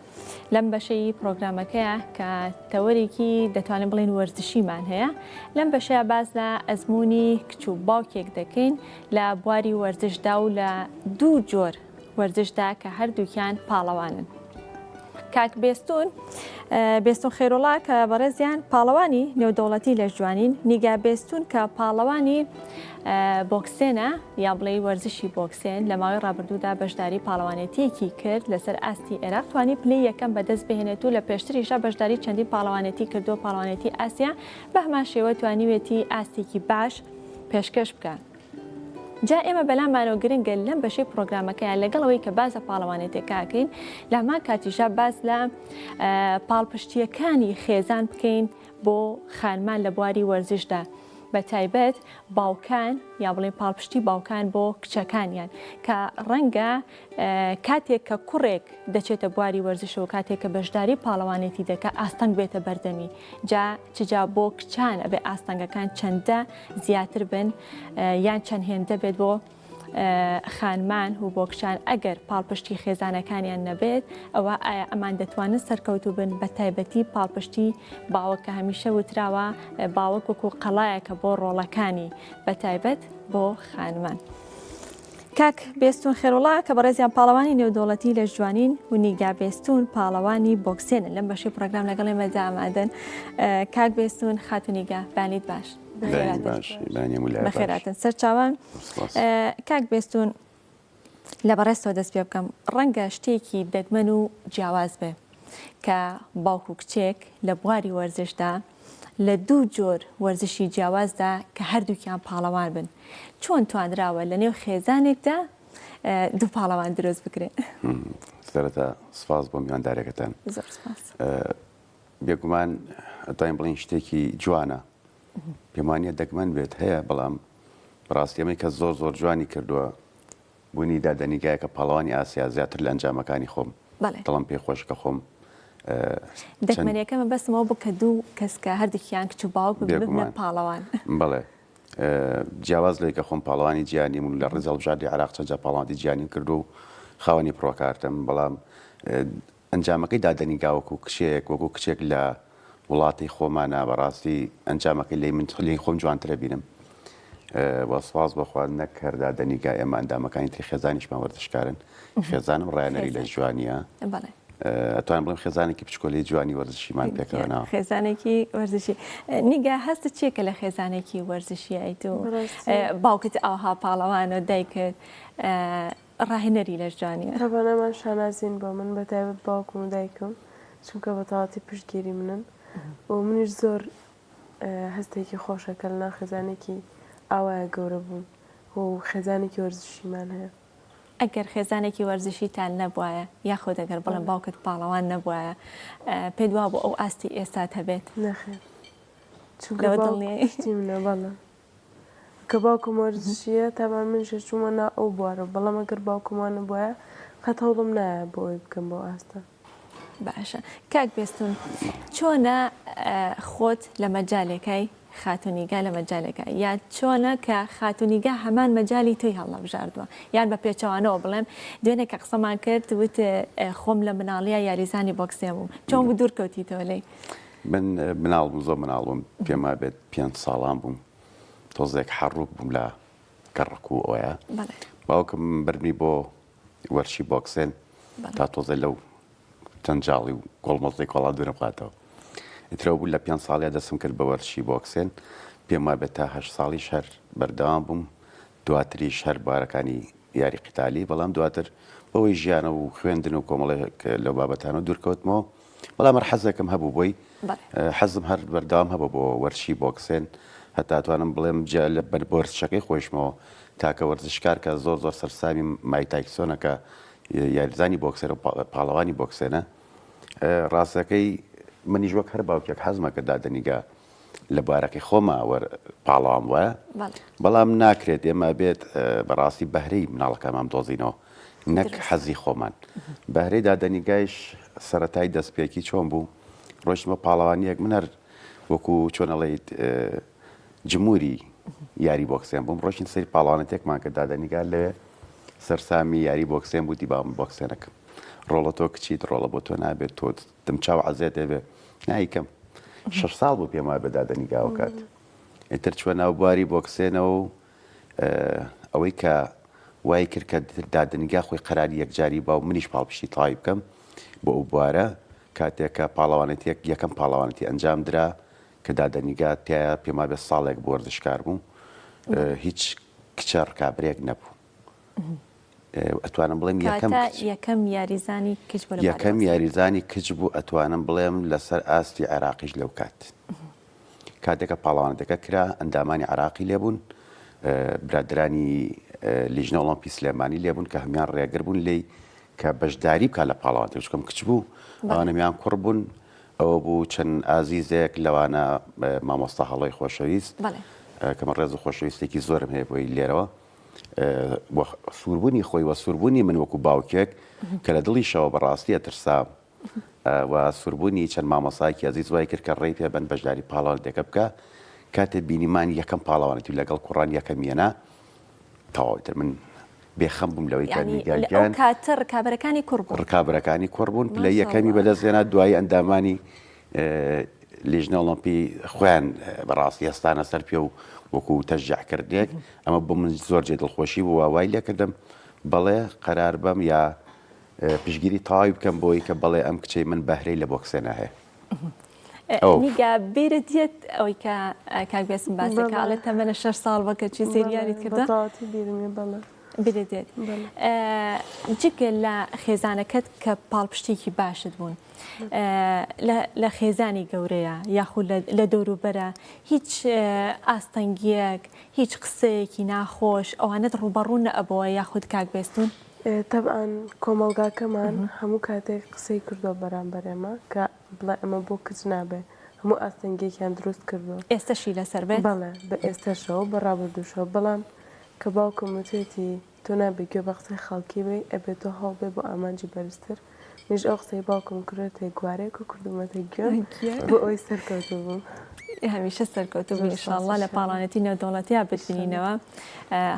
لەم بەشەی پرۆگرامەکەیە کە تەوەرێکی دەتوانین بڵین وەرزشیمان هەیە. لەم بەشەیە باز لە ئەزمموی کچ و باوکێک دەکەین لە بواری وەرزشدا و لە دوو جۆر وەرزشدا کە هەردووکیان پاڵەوانن. کاک بێستون خێرۆڵا کە بەڕێزیان پاڵەوانی نێودەوڵەتی لە جوانین، نیگا بێستون کە پاڵەوانی بۆکسێنە یا بڵێ وەرزشی بۆکسێن لە ماوەی ڕابردوودا بەشداری پاڵەوانێتیەکی کرد لەسەر ئاستی عێراق، توانی پلەی یەکەم بەدەست بهێنێت و لە پێشتریشە بەشداری چەندی پاڵەوانێتی کردو پاڵەوانێتی ئاسیا بە هەمان شێوە توانیوێتی ئاستێکی باش پێشکەش بکەن. جا ئێمە بەلامانەوە گرنگە لەم بەشەی پرۆگرامەکەیان لەگەڵەوەی کە بازە پاڵەوانێتێکاکەین لە هەمان کاتیژە باز لە پاڵپشتیەکانی خێزان بکەین بۆ خانمان لە بواری وەرزشدا، بە تایبەت باوکان یا بڵێن پاڵپشتی باوکان بۆ کچەکانیان کە ڕەنگە کاتێک کە کوڕێک دەچێتە بواری وەرزشەوە کاتێک کە بەشداری پاڵەوانێتی دەکات ئاستەنگ بێتە بەردەمی، جا چجا بۆ کچان ئەبێ ئاستەنگەکان چەندە زیاتر بن یان چەند هێندە بێت بۆ خانمان و بۆ کچان ئەگەر پاڵپشتی خێزانەکانیان نەبێت ئەوە ئایا ئەمان دەتوانن سەرکەوتوو بن بە تایبەتی پاڵپشتی باوەکە هەمیشە وتراوە باوەک وەکو قەڵایەکە بۆ ڕۆڵەکانی بە تایبەت بۆ خانمان. کاک بێستون خێرۆڵا کە بەڕێزیان پاڵەوانی نێودەوڵەتی لە جوانین و نیگا بێستون پاڵەوانی بۆکسێنن لەم بەشی پرۆگرام لەگەڵ ئێمەدا ئامادەن. کاک بێستون خاتونیگا بانیت باش. بەخێراتن سەرچاوان. کاک بێستون لە بەڕێستەوە دەست پێ بکەم ڕەنگە شتێکی دەگمەن و جیاواز بێ کە باوک و کچێک لە بواری وەرزشدا لە دوو جۆر وەرزشی جیاوازدا کە هەردووکیان پاڵەوان بن، چۆن توانراوە لە نێو خێزانێکدا دوو پاڵەوان دروست بکرێن؟ سەرەتا سپاس بۆ میواندارێکەکەتان. بێگومان ئەتوانین بڵین شتێکی جوانە، پێمانە دەگمەن بێت هەیە، بەڵام بەڕاستی ئەمەی کە زۆر جوانی کردووە بوونی دادەنیگایەکە پاڵەوانی ئاسیا زیاتر لە ئەنجامەکانی خۆم دڵم پێخۆشکە خۆم دەکمەنیەکەمە بەسمەوە بوو کە دوو کەسکە هەردووکیان کچ و باوک ببنە پاڵەوان. بەڵێ جیاواز لێ کە خۆم پاڵەوانی گیانیم و لە ڕێزە هەڵبژاردی عێراق چەندجا پاڵەوانی گیانیم کردو و خاوەنی پرۆکارتم، بەڵام ئەنجامەکەی دادەنیگا وەکو کشێک وەکو کچێک لە وڵاتی خۆمانە بەڕاستی ئەنجامەکەی لێ من خۆم جوانترە بینم. وەسواز بەخوا نەک هەردادەنیگای ئێمە ئەندامەکانی تری خێزانیشمان وەردەشکارن خێزانم ڕایەنەری لە جوانیە ئەتوانم بڵێم خێزانێکی پچکۆلی جوانی وەرزشیمان پێکەوەنەوە خێزانێکی وەرزشی نیگا هەستە چێکە لە خێزانێکی وەرزشی ئەیت و باوکت ئاها پاڵەوانە دایکرد ڕاهێنەری لە جوانیە تەبانەمان شانازین بۆ من بە تایبەت باوکم و دایکم چونکە بە تەواتی پشتگیری منن و منیش زۆر هەستێکی خۆشەکە لە ناو خێزانێکی ئاوایە گەورە بووم و خێزانێکی وەرزشیمان هەیە ئەگەر خێزانێکی وەرزشیتان نەبووایە یاخۆ دەگەر بڵم باوکت پاڵەوان نەبووایە پێ دوا بۆ ئەو ئاستی ئێستات هەبێت نەخێر چونکە باوکتی منە بەڵێ کە باوکم وەرزشیە تامان منش چوومە نا ئەو بوارە بەڵام ئەگەر باوکمان نەبووایە قەت هەوڵم نایە بۆ ئەوی بکەم بۆ ئاستە باشە کاک بێستون چۆنە خۆت لە مەجالێکای خاتونیگا لە مەجالێکە یا چۆنە کە خاتونیگا هەمان مەجای توی هەڵەبژاردووە یان بە پێچەوانەوە بڵێم دوێنێ کە قسەمان کرد وت خۆم لە مناڵیە یاریزانی بۆکسێ بووم چۆن بوو دوور کەوتیتەوە لێی من مناڵ بووم زۆر مناڵ بووم پێما بێت 5 ساڵان بووم تۆزێک حەڕوو بووم لە گەڕک و ئەوە باوکم بردنی بۆ وەرشی بۆکسێن تا تۆزە لەو تەنجاڵی و گۆڵمەڵی کۆڵا دوورە بخاتەوە ئیترەوە بوو لە 5 ساڵیا دەستم کرد بە وەرشی بۆکسێن پێما بێت تا 8 ساڵی شەر بەردەوام بووم دواتری شەر بارەکانی یاری قیتالی بەڵام دواتر بەوەی ژیانە و خوێندن و کۆمەڵێک لەو بابەتانە دوورکەوتمەوە بەڵام حەزێکم هەبوو بۆی حەزم هەر بەردەوام هەبوو بۆ وەرشی بۆکسێن هەتا توانم بڵێم لە بەرزشەکەی خۆشمەوە تاکە وەرزشکار کە زۆر زۆر سەرسامی مای تایسۆنەکە یاریزانی بۆکسەر و پاڵەوانی بۆکسێنە ڕاستەکەی منیش وەک هەر باوکێک حەزمە کە دادەنیگا لە بارەکەی خۆمە پاڵەوان وایە بەڵام ناکرێت ئێمە بێت بەڕاستی بەهرەی مناڵەکەمان دۆزینەوە نەک حەزی خۆمان بەهرەی دادەنیگایش سەرەتای دەستپێکی چۆن بوو ڕۆژمە پاڵەوانیەک من هەر وەکو چۆنەڵێیت جمهوری یاری بۆکسێن بووم ڕۆژین سەری پاڵەوانێتێکمان کە دادەنیگا لەوێ سەرسامی یاری بۆکسێن بوو دیبام بۆکسێنەکەم ڕۆڵە تۆ کچیت ڕۆڵە بۆ تۆ نابێت تۆ دم چاو عەزێت دەبێ نایکەم 6 ساڵ بوو پێما بە دادەنیگاوە کات ئیتر چوە ناو بواری بۆکسێنەوە و ئەوەی کە وای کرد کە دادەنیگا خۆی قەراری یەکجاری باو منیش پاڵپشتی تەواوی بکەم بۆ ئەو بوارە کاتێککە پاڵەوانێتێک یەکەم پاڵەوانێتی ئەنجام درا کە دادەنیگا تایە پێما بێت ساڵێک بۆ وەرزشکار بوو هیچ کچە ڕکابرێک نەبوو ئەتوانم بڵێم یەکەم یاریزانی کچ بوو ئەتوانم بڵێم لەسەر ئاستی عێراقیش لەو کاتێکە پاڵەوانەتەکە کرا ئەندامانی عێراقی لێبوون برادرانی لیژنە ئۆڵۆمپی سلێمانی لێبوون کە هەمیان ڕێگر بوون لێی کە بەشداری بکات لە پاڵەوانەتە چکەم کچ بوو ئەوانە میان کوڕ بوون ئەوە بوو چەند ئازیزێک لەوانە مامۆستا هەڵۆی خۆشەویست کەمە ڕێز و خۆشەویستێکی زۆرم هەیە بۆی لێرەوە سووربوونی خۆی وە سووربوونی من وەکو باوکێک کە لە دڵیشەوە بەڕاستی ئەترسام و سووربوونی چەند مامۆسایکی ئازیز وای کرد کە ڕێی پێبەن بەشداری پاڵەوانێتەکە بکە کاتێ بینیمان یەکەم پاڵەوانێتی لەگەڵ کوڕان یەکەمیەنە تەواوتر من بێخەم بووم لەوەی کەنیگایان کاتە ڕکابەرەکانی کوڕ بوون پلە یەکەمی بەدەستێنا دوای ئەندامانی لیژنە ئۆڵۆمپی خۆیان بەڕاستی ئێستانە سەر پێ و وەکو تەشجیعکردێک ئەمە بۆ من زۆر جێ دڵخۆشی بوو وای لێ کردم بەڵێ قەرار بەم یا پشگیری تەواوی بکەم بۆی کە بەڵێ ئەم کچەی من بەهرەی لە بۆکسێنە هەیە نیگا بیرت دێت ئەوەی کە کاکبێسم باسێکڵێت تەمەنە 6 ساڵ بەکە چی سریاریت کردە بیرت دێت جگە لە خێزانەکەت کە پاڵپشتێکی باشت بوون لە خێزانی گەورەیە یاخود لە دەوروبەرە هیچ ئاستەنگیەک هیچ قسەیەکی ناخۆش ئەوانەت ڕوبەڕوون ئەبەوە یاخود کاکبێستون تەبعاً کۆمەڵگاکەمان هەموو کاتێک قسەی کردو بەرامبەر ئێمە کە بڵێ ئەمە بۆ کچ نابێ هەموو ئاستەنگێکیان دروست کردووە ئێستاشی لەسەر بێت بەڵێ بە ئێستاشەوە بەڕابردوشەوە بەڵام کە باوکم وتێتی تۆ نابێ گوێ بە قسەی خەڵکی بێ ئەبێت تۆ هەڵ بێ بۆ ئامانجی بەرزتر منیش ئەو قسەی باوکم کردێتە گوارێک و کردومەتە گوێ بۆ ئەوی سەرکەوتوو بووم هەمیشە سەرکەوتوو بوو ئینشاءالله لە پاڵانەتی نێودەوڵەتیە بتبینینەوە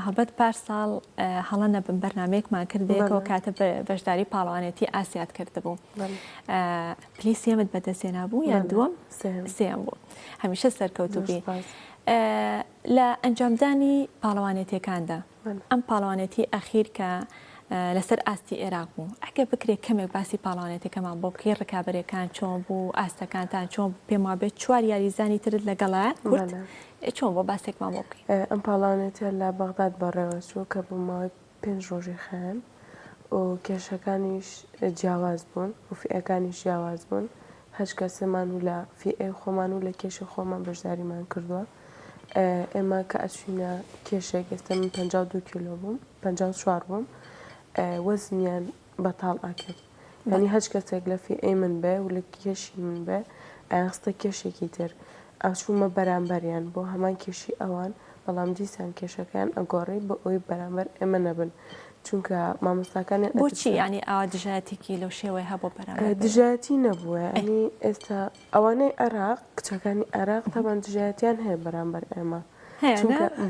هەڵبەت پار ساڵ هەڵە نەبن بەرنامەیەکمان کردێکەوە کاتە بەشداری پاڵەوانێتی ئاسیات کردبوو پلیس سێمت بەدەستێنا بوو یان دووەم سێم بوو هەمیشە سەرکەوتوو بی لە ئەنجامدانی پاڵەوانێتیەکاندا ئەم پاڵەوانێتی ئەخیر کە لەسەر ئاستی عێراق بوو ئەگە بکرێت کەمێک باسی پاڵەوانێتەکەمان بۆ بکەی ڕکابەرەکان چۆن بوو ئاستەکانتان چۆن پێم وابێت 4 یاریزانی ترت لەگەڵە کورد چۆن بۆ باسێکمان بۆ بکەین ئەم پاڵانێتە لە بەغداد بەڕێوە چوو کە بۆ ماوەی 5 ڕۆژی خەیان و کێشەکانیش جیاواز بوون و فئەکانیش جیاواز بوون هەچ کەسەمان و لە فئێ خۆمان و لە کێشی خۆمان بەشداریمان کردووە ئێمە کە ئەچینە کێشێک ئێستا من 52 کیلۆ بووم 54 بووم وەزنیان بەتاڵ ئاکرد ینی هەچ کەسێک لە فئەی من بێ و لە کێشی من بێ ئاستە کێشێکی تر ئاچوومە بەرامبەریان بۆ هەمان کێشی ئەوان بەڵام دیسان کێشەکان ئەگۆڕی بە ئەوی بەرامبەر ئێمە نەبن چونکە مامۆستاکانیان بۆچی ینی ئاوا دژایەتێکی لەو شێوەیە هەبوو بەرامبەر دژایەتی نەبووە ئەنی ئێستا ئەوانەی عێراق کچەکانی عێراق تاوان دژایەتیان هەیە بەرامبەر ئێمە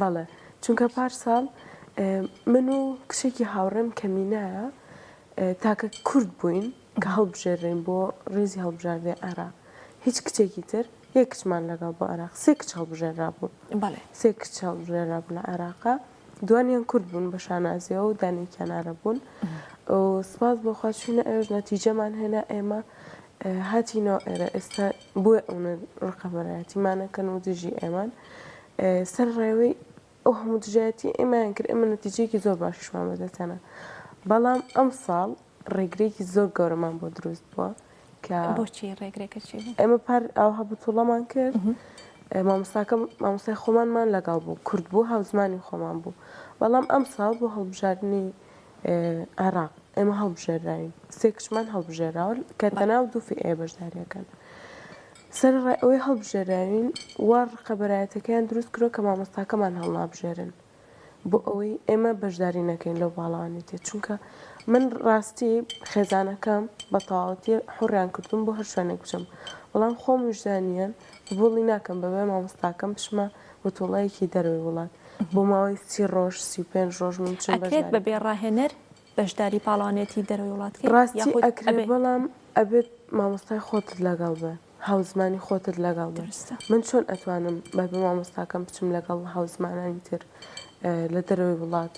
بەڵێ چونکە پارساڵ من و کشێکی هاوڕێم کەمینایە تاکە کورد بووین کە هەڵبژێڕین بۆ ڕێزی هەڵبژاردێ عێراق هیچ کچێکی تر یەک کچمان لەگەڵ بۆ عێراق سێ کچ هەڵبژێرا بوو سێ کچ هەڵبژێرا بوو لە عێراقا دوانیان کورد بوون بە شانازیەوە و دانێکیان عەرەب بوون و سپاس بۆخوا چوونە ئێوەش نەتیجەمان هێنا ئێمە هاتینەوە ئێرە ئێستا بۆیە ئەوە ڕقەبەرایەتیمانەکەن و دژی ئێمان سەر ڕێوەی ئەو هەموو دژایەتی ئێمەیان کرد ئێمە نەتیجەیەکی زۆر باشیشمان بەدەستێنە بەڵام ئەم ساڵ ڕێگرێکی زۆر گەورەمان بۆ دروست بووە کە بۆچی ڕێگرێکە چی ئێمە پار ئەو هەبوتوڵەمان کرد مامۆستای خۆمانمان لەگەڵ بوو کورد بوو هاوزمانی خۆمان بوو بەڵام ئەم ساڵ بۆ هەڵبژاردننی عێراق ئێمە هەڵبژێراین سێ کچمان هەڵبژێراوە کە تەناو دوو فئێ بەشداریەکەن سەر ئەوەی هەڵبژێراوین وا ڕقەبەرایەتەکەیان دروست کرۆ کە مامۆستاکەمان هەڵنابژێرن بۆ ئەوەی ئێمە بەشداری نەکەین لەو باڵەوانێتێ چونکە من ڕاستی خێزانەکەم بە تەواوەتی حوڕیان کردوم بۆ هەر شوێنێک بچم بەڵام خۆم وجدانیان بۆڵی ناکەم بەبێ مامۆستاکەم بشمە بە تۆڵایەکی دەروی وڵات بۆ ماوەی 30 ڕۆژ 35 ڕۆژ من چ ئەکرێت بەبێ ڕاهێنەر بەشداری پاڵەوانێتی دەروی وڵات ڕاستی ئەکرێت بەڵام ئەبێت مامۆستای خۆتت لەگەڵ بێ هاوزمانی خۆتت لەگەڵ بێ من چۆن ئەتوانم بەبێ مامۆستاکەم بچم لەگەڵ هاوزمانانی تر لە دەروی وڵات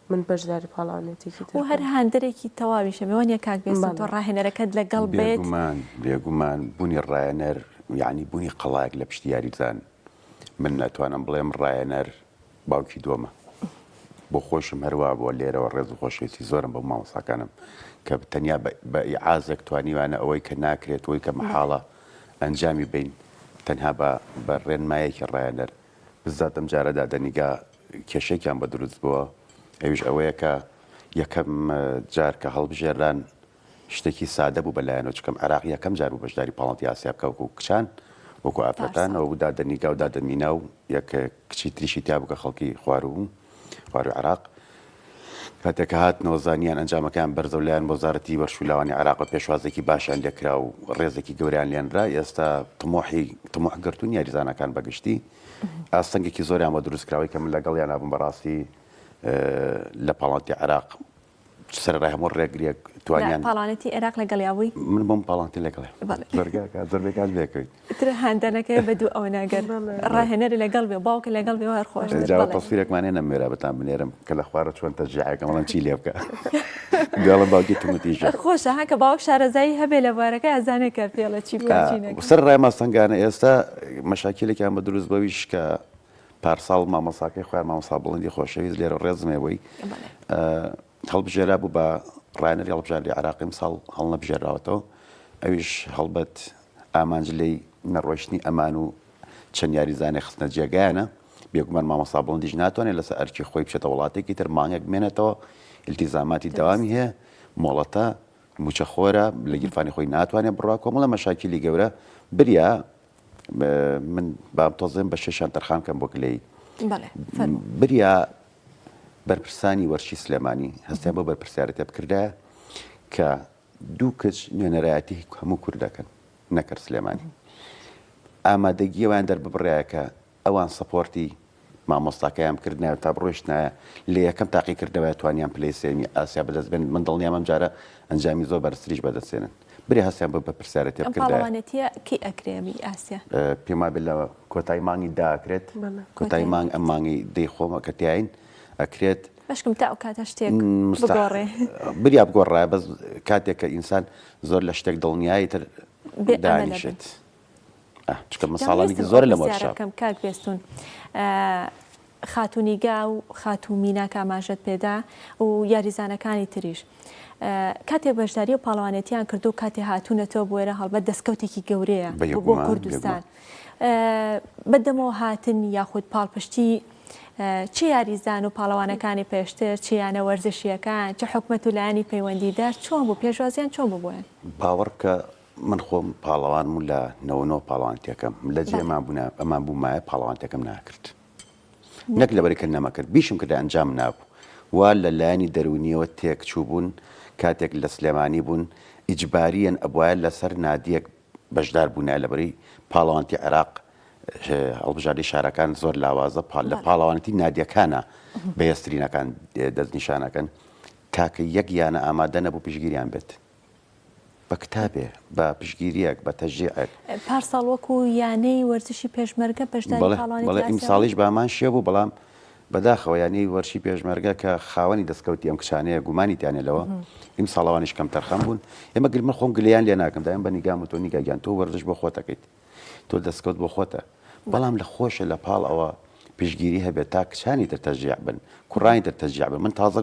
من بەشداری پاڵەوانێتێکی تر و هەر هەندێکی تەواویشە بێوانە کاک بێت تۆ ڕاهێنەرەکەت لەگەڵ بێت بێگومان بوونی ڕایەنەر یعنی بوونی قەڵایەک لە پشتی یاریزان من ناتوانم بڵێم ڕایەنەر باوکی دۆمە بۆ خۆشم هەروە بۆ لێرەوە ڕێز و خۆشویستی زۆرم بە مامۆستاکانم کە تەنیا بە ئیعازێک توانیوانە ئەوەی کە ناکرێت ئەوەی کە مەحاڵە ئەنجامی بین تەنها بە ڕێنمایەکی ڕایەنەر بزات ئەم جارەدا دەنیگا کێشێکیان بە دروست بووە ئەویش ئەوەیە کە یەکەم جار کە هەڵبژێران شتێکی سادە بوو بەلایەنەوە چکەم عێراق یەکەم جار بوو بەشداری پاڵەتی ئاسیا بکە وەکو کچان وەکو ئافرەتان ئەو دادەنیگا و دادەمینا و یەک کچی تریشی تیا بوو کە خەڵکی خوارو عێراق کاتێککە هاتنەوە زانیان ئەنجامەکان بەرزەولایەن بۆ وەزارەتی بەرشولاوانی عێراق پێشوازێکی باشیان لێکرا و ڕێزێکی گەوریان لێنرا ئێستا تمۆح گرتوون یاریزانەکان بەگشتی ئاستەنگێکی زۆریان بۆ دروستکراوی کە من لەگەڵ یان نابووم بەڕاستی لە پاڵەتی عێراق سەرڕای هەموو ڕێگرێک توانیان پاڵانێتی عێراق لەگەڵیاوی من بۆم پاڵانتی لەگەڵێ زۆربێکان لێکەوەی تر هەندانەکەی بە دوو ئەو ناگەر ڕاهێنەری لەگەڵ بێ باوکە لەگەڵ بێ هەر خۆش تەسویرێکمانێ نەمێرا بەتان بنێرم کە لە خوارە چۆن تەجیعەکە مەڵەن چی لێ بکە گەڵم باوکی تومتیژە خۆشە هەکە باوک شارەزایی هەبێ لە بارەکە ئەزانێت کە پێڵە چی بکەین سەر ڕای ماستەنگانە ئێستا مەشاکلێکیان بە دروست بەویش کە پارساڵ مامۆساکەی خوار مامۆسا بڵندی خۆشەویست لێرە ڕێزمێەوەی هەڵبژێرا بوو بە ڕایەنەری هەڵبژاردی عێراقی ساڵ هەڵنەبژێراوەتەوە ئەویش هەڵبەت ئامانج لەی نەڕۆیشتنی ئەمان و چەند یاریزانێ خستنە جێگایانە بێگومان مامۆسا بڵندیش ناتوانێت لەسەر ئەرکی خۆی بچێتە وڵاتێکی تر مانگێک بمێنێتەوە ئیلتیزاماتی دەوامی هەیە مۆڵەتە موچەخۆرە لە گیرفانی خۆی ناتوانێت بڕوا کۆمەڵە مەشاکلی گەورە بریا من بام تۆزێم بە شێشان تەرخان کەم بۆ کلەی بریا بەرپرسانی وەرشی سلێمانی هەستیان بۆ بەرپرسیارەتە بکردایە کە دوو کچ نوێنەرایەتی هەموو کوردەکەن نەکرد سلێمانی ئامادەگیەوەیان دەرببڕایە کە ئەوان سەپۆرتی مامۆستاکەیان کردنایە تا بڕۆشتنایە لە یەکەم تاقیکردنەوەی توانیان پلەی سێمی ئاسیا بەدەستبێن من دڵنیام ئەم جارە ئەنجامی زۆر بەرزتریش بەدەستێنن بری هەستیان بە پرسیارەتی ئەم بکردایە پاڵەوانێتیە کی ئەکرێمی ئاسیا پێما بێت لە کۆتایی مانگی داکرێت کۆتایی مانگ ئەم مانگی دەی خۆمە کە تیاین ئەکرێت بەشکم تا ئەو کاتە شتێک بگۆڕێ بریا بگۆڕایە بەس کاتێک کە ئینسان زۆر لە شتێک دڵنیایی تر دانیشێت چکە مەساڵانێکی زۆر لە مۆشەکەم کاک بێستون خاتونیگا و خاتومینا کاماژەت پێدا و یاریزانەکانی تریش کاتێک بەشداری و پاڵەوانێتیان کردو کاتێ هاتوونەتەوە بۆێرە هەڵبەت دەستکەوتێکی گەورەیە بۆ کوردستان بەدەمەوە هاتن یاخود پاڵپشتی چه یاریزان و پاڵەوانەکانی پێشتر چیانە وەرزشیەکان چه حکومەت و لایانی پەیوەندیدار چۆن بوو پێشوازیان چۆن ببووێن باوەڕکە من خۆم پاڵەوانم و لە نەوەنەوە پاڵەوانتیەکەم لە جێمان بوون ئەمان بوومایە پاڵەوانتەکەم ناکرد نەک لەبەرکە نەمەکرد بیشم کرد ئەنجام نابوو وا لە لایانی دەرونیەوە تێک چوو بوون کاتێک لە سلێمانی بوون ئیجباریەن ئەبواە لەسەر نادیەک بەشدار بوونە لەبەری پاڵەوانتی عێراق هەڵبژاردی شارەکان زۆر لاوازە لە پاڵەوانەتی نادیەکانە بەهێزترینەکان دەستنیشانەکەن تاکە یەک یانە ئامادە نەبوو پشگیریان بێت بە کتابێ بە پشگیریەک بە تەژیعێک پارساڵ وەکو یانەی وەرزشی پێشمەرگە پێشداری بەڵێ ئیمساڵیش بامان شێ بوو بەڵام بەداخەوە یانەی وەرشی پێشمەرگە کە خاوەنی دەستکەوتی ئەم کشانەیە گومانیتیانێتەوە ئیم ساڵەوانیش کەم تەرخەم بوون ئێمە گرمە خۆم گلیان لێ ناکەم دایم بە نیگام و تۆ نیگاگیان تۆ وەرزش بۆ خۆتەکەیت تۆ دەستکەوت بۆ خۆتە بەڵام لە خۆشە لە پاڵ ئەوە پشگیری هەبێت تا کچانی تر تەژیع بن کوڕانی تر تەژیع بن من تازە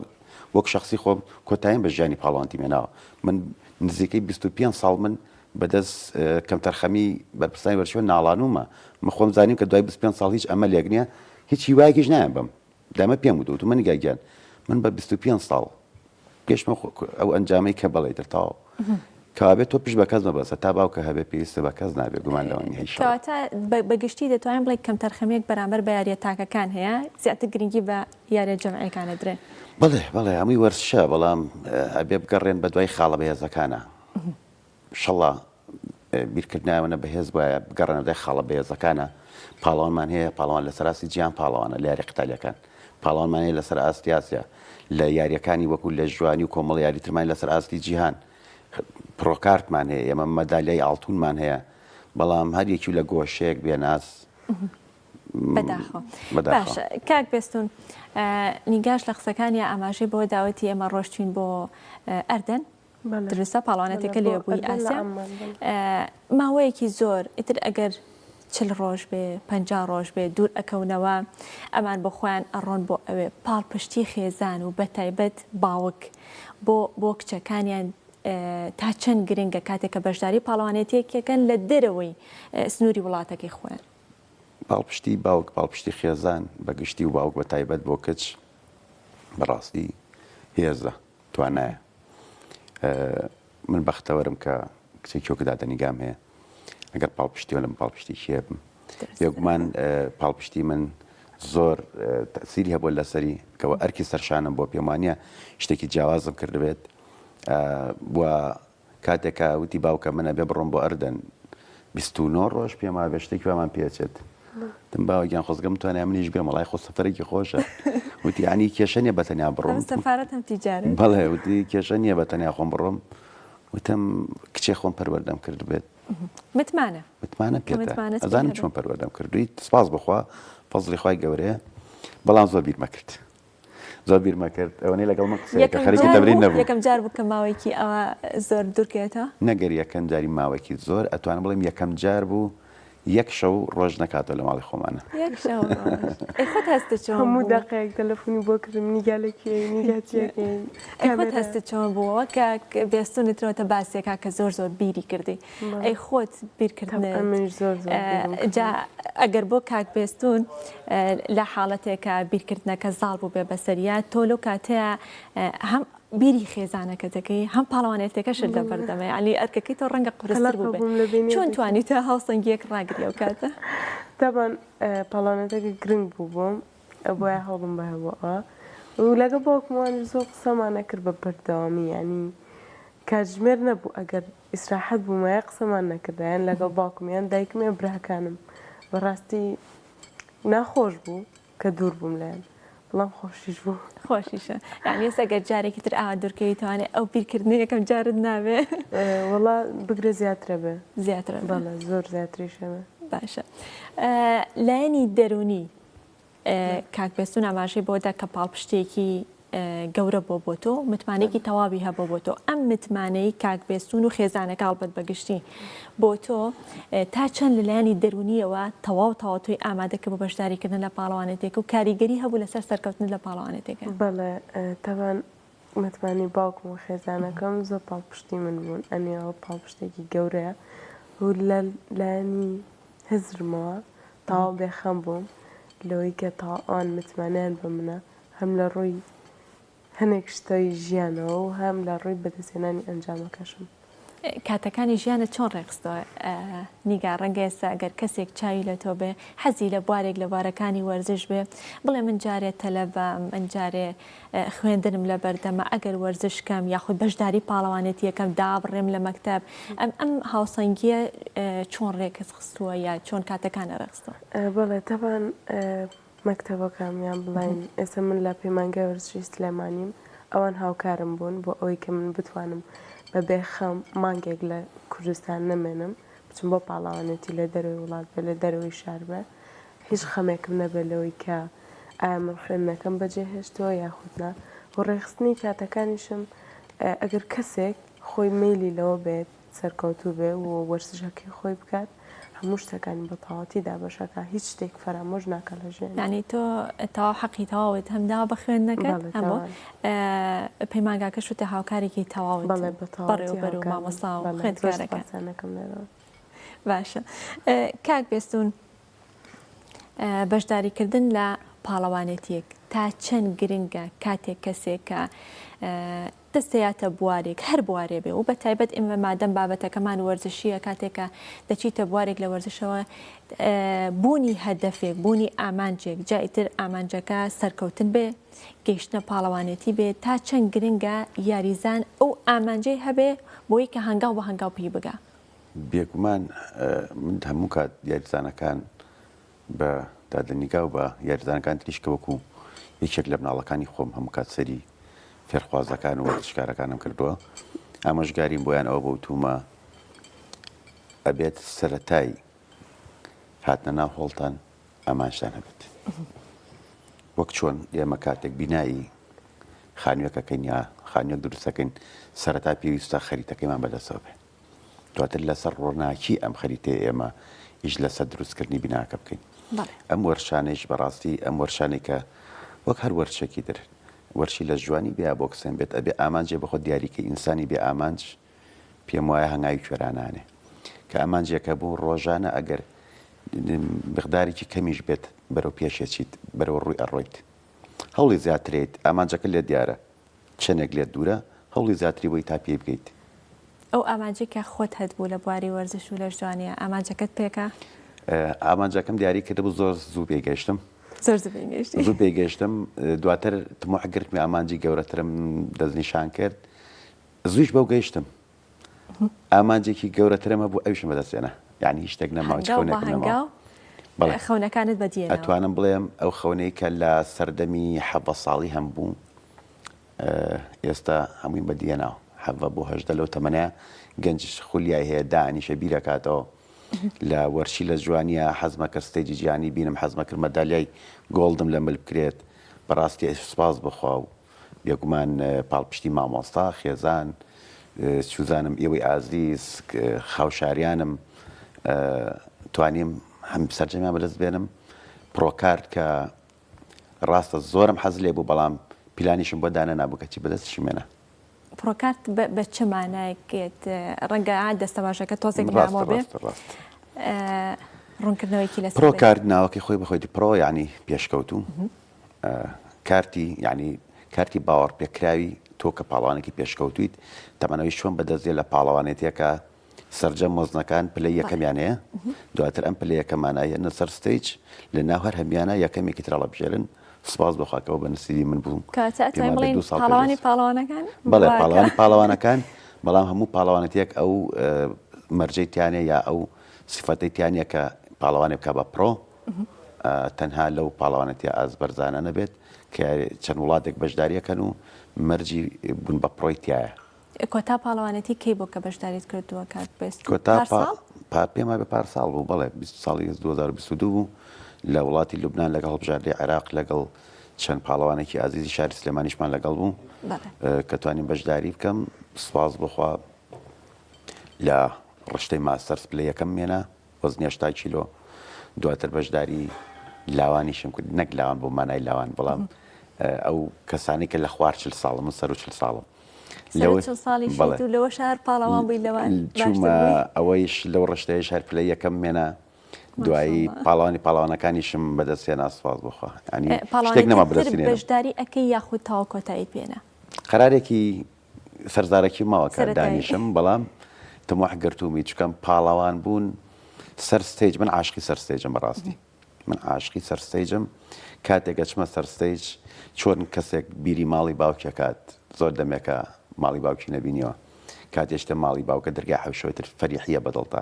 وەک شخصی خۆم کۆتاییم بە ژیانی پاڵەوانتی مێناوە من نزیکەی 25 ساڵ من بەدەست کەم تەرخەمی بەرپرسانی وەرشوە ناڵانومە من خۆم زانیم کە دوای 25 ساڵ هیچ ئەمە لێک نییە هیچ هیوایەکیش نایە بم دامە پێم وت و من نیگایگیان من بە 25 ساڵ گەشتمە ئەو ئەنجامەی کە بەڵێ ترتاوە کابێت تۆ پیش بە کەس مەبەسە تا باوکە هەبێ پێویستە بە کەس نابێت گومان لەوەنی هیچ کەواتە بەگشتی دەتوانین بڵێ کەم تەرخەمێک بەرامبەر بە یاریە تاکەکان هەیە زیاتر گرنگی بە یاریە جەمعیەکانە درێ بەڵێ هەمووی وەرشە بەڵام ئەبێ بگەڕێن بە دوای خاڵە بەهێزەکانە شەڵا بیرکردناوەنە بەهێز وایە بگەڕێنە دوای خاڵە بەهێزەکانە پاڵەوانمان هەیە پاڵەوان لەسەر ئاستی گیان پاڵەوانە لە یاری قتالیەکان پاڵەوانمان هەیە لەسەر ئاستی ئاسیا لە یاریەکانی وەکو لە ژوانی و کۆمەڵ یاری ترمان لەسەر ئاستی جیهان پرۆکارتمان هەیە ئێمە مەدالیای ئاڵتونمان هەیە بەڵام هەریەکی لە گۆشەیەک بێناس بەداخۆ باش کاک بێستون نیگاش لە قسەکانی ئاماژەی بۆ داوەتی ئێمە ڕۆشتین بۆ ئەردەن درستە پاڵەوانەتێکە لێ بووی ئاسیا ماوەیەکی زۆر ئیتر ئەگەر 40 ڕۆژ بێ 50 ڕۆژ بێ دوور ئەکەونەوە ئەمان بۆ خۆیان ئەڕۆن بۆ ئەوێ پاڵپشتی خێزان و بەتایبەت باوک بۆ کچەکانیان تا چەند گرنگە کاتێک کە بەشداری پاڵەوانێتیەکەکەن لە دەرەوەی سنووری وڵاتەکەی خۆیان پاڵپشتی باوک پاڵپشتی خێزان بەگشتی و باوک بە تایبەت بۆ کچ بەڕاستی هێزە توانایە من بەختەوەرم کە کچێکی وەکو دادەنیگام هەیە ئەگەر پاڵپشتیوە لەم پاڵپشتی شێبم یەکمان پاڵپشتی من زۆر تەسیری هەبوو لەسەری کەەوە ئەرکی سەرشانم بۆ پێمانە شتێکی جیاوازم کردبێت بووە کاتێکە وتی باوکە منە بێ بڕۆم بۆ ئەردەن 29 ڕۆژ پێما بێ شتێکی وامان پێچێت دم باوەگیان خۆزگەم توانای منیش بێ مەڵای خۆ سەفەرێکی خۆشە وتی ینی کێشە نیە بەتەنیا بڕۆم سەفارەتم تیجارەت بەڵێ وتی کێشە نییە بەتەنیا خۆم بڕۆم وتم کچێ خۆم پەروەردەم کرد بێت متمانە پێێتە ئەزانم چۆن پەروەردەم کردووی سپاس بخوا فەزڵی خوای گەورەیە بەڵام زۆر بیر مەکرد زۆر بیر مەکرد ئەوەی لەگەڵ من قسەیەکە خەریکی تەمرین نەبوو یەکەم جار بوو کە ماوەیەکی ئەوە زۆر دوورکێتەوە نەگەر یەکەم جاری ماوەیەکی زۆر ئەتوانم بڵێم یەکەم جار بوو یەک شەو ڕۆژ نەکاتەوە لە ماڵی خۆمانە خۆت هەستە چۆن هەموو دقەیەک تەلەفۆنی بۆ کردم نیگالێکی نیگاتیەکەی خۆت هەستە چۆن بووەوە کە بێستونترەوەتە باسێکا کە زۆر بیری کردی ئەی خۆت بیرکردن جا ئەگەر بۆ کاک بێستون لە حاڵەتێکە بیرکردنەکە زاڵ بوو بێ بەسەریات تۆ لەو کاتەیە هەم بیری خێزانەکە دەکەی هەم پاڵەوانێتەکەشت لە بەردەمە علی ئەرکەکەی تۆ ڕەنگە قورستر بوو بێ چۆن توانیتە هاوسەنگیەک ڕاگری ئەو کاتە تابان پاڵانەتەکە گرنگ بوو بووم بۆیە هەڵم بە هەبووە و لەگە باوکمان زۆر قسەمانە کرد بە بەردەوامی ینی کاتژمێر نەبوو ئەگەر ئیسراحەت بوومایە قسەمان نەکردیان لەگەڵ باوکمیان دایکمێ براکانم بەڕاستی ناخۆش بوو کە دوور بووم لایەن بەڵام خۆشیش بوو. خۆشیشە یعنی ئێستا جارێکی تر ئاوا دوورکەویتوانێت ئەو بیرکردنی یەکەم جارت نابێ وەڵا بگرە زیاترە بێ زیاترە بەڵێ زۆر زیاتریشەمە. باشە لایەنی دەرونی کاکبێستون ئاماژەی بۆ دا کە پاڵپشتێکی گەورە بۆ تۆ متمانێکی تەواوی هەبوو بۆ تۆ ئەم متمانەی کاکبێستون و خێزانەکە هەڵبەت بەگشتی بۆ تۆ تا چەند لەلایەنی دەرونیەوە تەواو تەواوتۆی ئامادەکە بۆ بەشداریکردن لە پاڵەوانێتێک و کاریگەری هەبوو لەسەر سەرکەوتن لە پاڵەوانێتێکە. بەڵێ تەوان متمانی باوکم و خێزانەکەم زۆر پاڵپشتی من بوون ئەنیەوە پاڵپشتێکی گەورەیە و لە لایەنی هزرمەوە تاوا بێخەم بووم لەوەی کە تا ئەوان متمانیان بە منە هەم لە ڕووی هەنێک شتەی ژیانەوە و هەم لە ڕووی بەدەستێنانی ئەنجامەکەشم. کاتەکانی ژیانە چۆن ڕێخستەوە نیگار ڕەنگە ئێستا ئەگەر کەسێک چاوی لە تۆ بێ حەزی لە بوارێک لە بارەکانی وەرزش بێ بڵێ من جارێ تەلەبەم من جارێ خوێندنم لە بەردەمە ئەگەر وەرزشکەم یاخود بەشداری پاڵەوانێتی یەکەم دابڕێم لە مەکتەب ئەم هاوسەنگیە چۆن ڕێکس خستووە یا چۆن کاتەکانە ڕێخستەوە؟ بەڵێ تەبان مەکتەبەکەمیان بڵین ئێستا من لە پەیمانگای وەرزشی سلێمانیم ئەوان هاوکارم بوون بۆ ئەوەی کە من بتوانم بە بێخەم مانگێک لە کوردستان نمێنم بچم بۆ پاڵاوانێتی لە دەروی وڵات بێ لە دەروی شار بێ هیچ خەمێکم نەبێ لەوەی کە ئایا من خوێندنەکەم بەجێ هێشتەوە یاخودنا و ڕێخستنی کاتەکانیشم ئەگەر کەسێک خۆی میلی لەوە بێت سەرکەوتوو بێ و وەرزشەکەی خۆی بکات هەموو شتەکانی بە تەواوەتی دابەشەکە هیچ شتێک فەرامۆژ ناکە لە ژیان. یعنی تۆ تەواو حەقی تەواوت هەمدا بە خوێندنەکەت هەموو پەیمانگاکە شوتە هاوکارێکی تەواوت بەڕێوەبەر و مامۆستا و خوێندکارەکەم لێرەوە. باشە کاک بێستون بەشداریکردن لە پاڵەوانێتیەک تا چەند گرنگە کاتێک کەسێک کە دەستەیاتە بوارێک هەر بوارێ بێ و بە تایبەت ئێمە مادەم بابەتەکەمان وەرزشیە کاتێکە دەچیتە بوارێک لە وەرزشەوە بوونی هەدەفێک بوونی ئامانجێک جایتر ئامانجەکە سەرکەوتن بێ گەیشتنە پاڵەوانێتی بێ تا چەند گرنگە یاریزان ئەو ئامانجەی هەبێ بۆی کە هەنگاو بە هەنگاو پێی بگا. بێگومان من هەموو کات یاریزانەکان بە دادنیگا و بە یاریزانەکان تریشکە وەکو یەکێک لە مناڵەکانی خۆم هەموو کات سەری فێرخوازەکان و وەرزشکارەکانم کردووە ئامۆژگاریم بۆیان ئەوە بەوتومە ئەبێت سەرەتای هاتنە ناو هۆڵتان ئامانجتان هەبێت وەک چۆن ئێمە کاتێک بینایی خانوویەکەکەین یا خانوویەک دروستەکەین سەرەتا پێویستە خەریتەکەیمان بەدەستەوە بێت دواتر لەسەر ڕۆناکی ئەم خەریتەیە ئێمە هیچ لەسەر دروستکردنی بیناکە بکەین ئەم وەرشانەیش بەڕاستی ئەم وەرشانێک کە وەک هەر وەرشێکی تر وەرشی لە جوانی بیا بۆ کەسێن بێت ئەبێ ئامانجێ بەخۆ دیاریکە ئینسانی بێ ئامانج پێم وایە هەنگاوی کوێرانانێ کە ئامانجێکە بۆ ڕۆژانە ئەگەر مقدارێکی کەمیش بێت بەرەو پێشێچیت بەرەوە ڕووی ئەڕۆیت هەوڵی زیاترێت ئامانجەکە لێ دیارە چەندێک لێت دوورە هەوڵی زیاتری بۆی تا پێ بگەیت. ئەو ئامانجێکە خۆت هەبوو لە بواری وەرزش و لە جوانیە ئامانجەکەت پێکە؟ ئامانجەکەم دیاری کردبوو زۆر زوو پێگەشتم زوو پێگەشتم دواتر تمۆحگرتمی ئامانجی گەورەترم دەستنیشان کرد زوویش بەو گەیشتم ئامانجێکی گەورەترم هەبوو ئەویشم بەدەستێنە یعنی هیچ شتێک نەماوە خەونەکانت بەدیێنەوە ئەتوانم بڵێم ئەو خەونەی کە لە سەردەمی 7 ساڵی هەم بوو ئێستا هەمووی بەدیێناوە 7 بۆ 8 لەو تەمەنەیە گەنج خولیای هەیە دانیشە بیرەکاتەوە لە وەرشی لە جوانیە حەزمە کرد ستێجی گیانی بینم حەزمە کرد مەدالیای گۆڵدم لە مل بکرێت بەڕاستی سوپاس بخوا و بێگومان پاڵپشتی مامۆستا خێزان سوزانم ئێوەی ئازیز خاوشاریانم توانیم هەم سەرجەمیان بەدەست بێنم پرۆکارت کە ڕاستە زۆرم حەز لێ بوو بەڵام پیلانیشم بۆ دانە نابوو کەچی بەدەستشی مێنە. پرۆکارت بە چ مانایەکێت ڕەنگە دەستە باشەکە تۆزێک نامۆ بێ ڕوونکردنەوەیکی لەسەر پرۆکارت ناوەکەی خۆی بەخۆیتی پرۆ یعنی پێشکەوتوو کارتی یعنی کارتی باوەڕ پێکراوی تۆ کە پاڵەوانێکی پێشکەوتویت تەمەنەوەی چۆن بەدەستێ لە پاڵەوانێتیەکە سەرجەم مۆزنەکان پلەی یەکەمیانەیە دواتر ئەم پلەی یەکەمانایە نەسەر ستەیج لە ناو هەر هەمیانە یەکەمێکی ترەڵە بژێرن سوپاس بخواکەوە بە نسیدی من بووم پاڵەوانی پاڵەوانەکان بەڵێ پاڵەوانی پاڵەوانەکان بەڵام هەموو پاڵەوانەتێک ئەو مەرجەیتیانە یا ئەو سیفەتەیتیانە کە پاڵەوانێ بکە بە پرۆ تەنها لەو پاڵەوانەتیە ئاز بەرزانە نەبێت چەند وڵاتێک بەشداریەکەن و مەرجی بوون بە پرۆیتایە. کۆتا پاڵەوانەتی کەی بۆ کە بەشداریت کردووە کات بێست پێما بە پارساڵ بوو بەڵێ 20 ساڵی 2022 بوو لە وڵاتی لوبناان لەگەڵ هەڵبژاردەی عێراق لەگەڵ چەند پاڵەوانێکی ئازیزی شاری سلێمانیشمان لەگەڵ بوو کە توانین بەشداری بکەم سپاس بخوا لە ڕشتەی ماستەرس پلە یەکەم مێنە وەزنی 80 کیلۆ دواتر بەشداری لاوانیشم کرد نەک لاوان بۆ مانای لاوان بەڵام ئەو کەسانی کە لە خوار 40 ساڵم من سەر و 40 ساڵم لەوە شار پاڵەوان بووی لەوان چوومە ئەوەیش لەو ڕشتەیەش هەر پلە یەکەم مێنە دوایی پاڵەوانەکانیشم بەدەستێنا سپاس بخوا شتێک نەما بەدەستێنێ بەشداری ئەەکەی یاخود تاوا کۆتایی پێێنە قەرارێکی سەرزارێکی ماوە کە دانیشم بەڵام تەماح گرتومی چکەم پاڵەوان بوون سەر ستێج من عاشقی سەر ستێجم بەڕاستی من عاشقی سەر ستێجم کاتێک گەچمە سەر ستێج چۆن کەسێک بیری ماڵی باوکێکات زۆر دەمێکە ماڵی باوکی نەبینیەوە کاتێشتە ماڵی باوکە دەرگای حەوشەوەتر فەریحیە بەدڵتا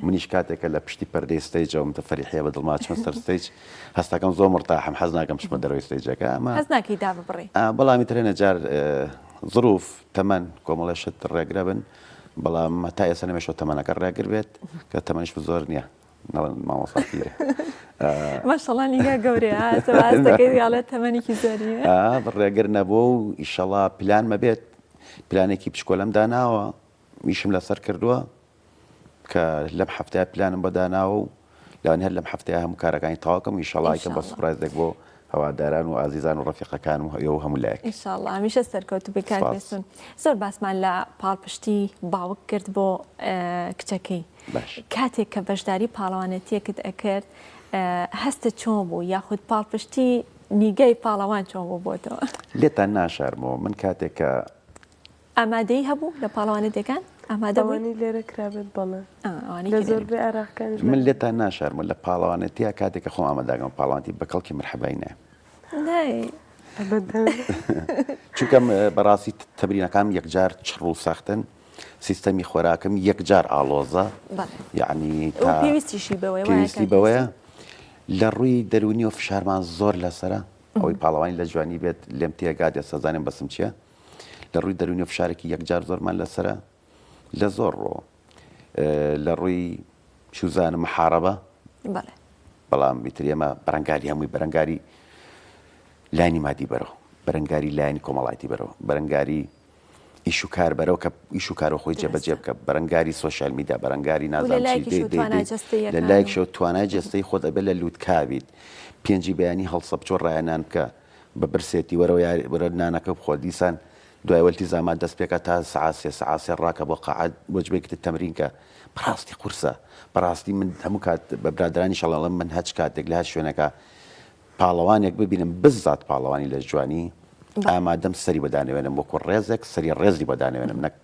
منیش کاتێکە لە پشتی پەردەی ستێجەوە متە فەریحیە بەدڵما چمە سەر ستێج هەستەکەم زۆر مرتاحم حەز ناکەم چمە دەرەوەی ستێجەکە ئەمە حەز ناکەی دا ببڕێ بەڵامی ترێنە جار ظروف تەمەن کۆمەڵە شت ڕێگرە بن بەڵام تا ئێستا نەمێشەوە تەمەنەکە ڕێگر بێت کە تەمەنیش زۆر نییە مامۆسافیرە ماشەڵڵا نیگا گەورەیە سەباستەکەی یاڵێت تەمەنێکی زۆریە ڕێگر نەبووە و ئیشەڵا پلانمە بێت پلانێکی پشکۆلەم داناوە میشم لەسەر کردووە کە لەم هەفتەیە پلانم بەداناوە و لاوان هەر لەم هەفتەیە هەموو کارەکانی تەواوکەم و ئیشەڵایکەم بە سوپرایزێک بۆ هەواداران و ئازیزان و ڕەفیقەکانم و هەموو لایەک ئینشاءڵڵا هەمیشە سەرکەوتو بکار بێسون زۆر باسمان لە پاڵپشتی باوک کرد بۆ کچەکەی کاتێک کە بەشداری پاڵەوانەتیەکت ئەکرد هەستە چۆن بوو یاخود پاڵپشتی نیگەی پاڵەوان چۆن بوو بۆتەوە لێتان ناشارمەوە من کاتێکە ئامادەی هەبوو لە پاڵەوانێتەکان ئامادەوانی لێرە کرابێت بەڵێ لە زۆربەی عێراقەکان من لێتان ناشارمە لە پاڵەوانێتیە کاتێکە خۆم ئامادەگەم پاڵەوانتی بەکەڵکی مرحەباینە چونکە بەڕاستی تەمرینەکان یەکجار چڕ و سەختن سیستەمی خۆراکم یەکجار ئاڵۆزە یعنی پێویستی بەوەیە لە ڕووی دەرونی و فشارمان زۆر لەسرە ئەوەی پاڵەوانی لە جوانی بێت لێم تێگات دێ سەزانێن بەسم چییە لە ڕووی دەرونی و فشارێکی یەکجار زۆرمان لەسرە لە زۆر ڕۆ لە ڕووی شوزانە محارەبە بەڵام بیتر ئێمە بەرەنگاری هەمووی بەرەنگاری لانی مادی بەرەوە بەرەنگاری لایانی کۆمەڵایەتی بەرەوە بەرەنگاری ئیش و کار بەرەوە کە ئیش و کارە خۆی جێبەجێ بکە بەرەنگاری سۆشیال میدیا بەرەنگاری نازانچی لە لایکشەوە توانای جستەی خۆت ئەبێت لە لووتکاویت پێنجی بەیانی هەڵسە بچۆ ڕایەنان بکە بە برسێتی وەرە نانەکە بخۆ دیسان دوای وەلتی زامان دەست پێکە تا سعاسێ ڕاکە بۆ قەعەد بۆ جبێکتت تەمرین کە بەڕاستی قورسە بەڕاستی من هەموو کات بە برادرانی شەڵەڵم من هەچ کاتێک لە هەر شوێنەکە پاڵەوانێک ببینم بزات پاڵەوانی لە جوانی ئامادەم سەری بەدانێنم وەکو ڕێزێک سەری ڕێزی بەدانێنم نەک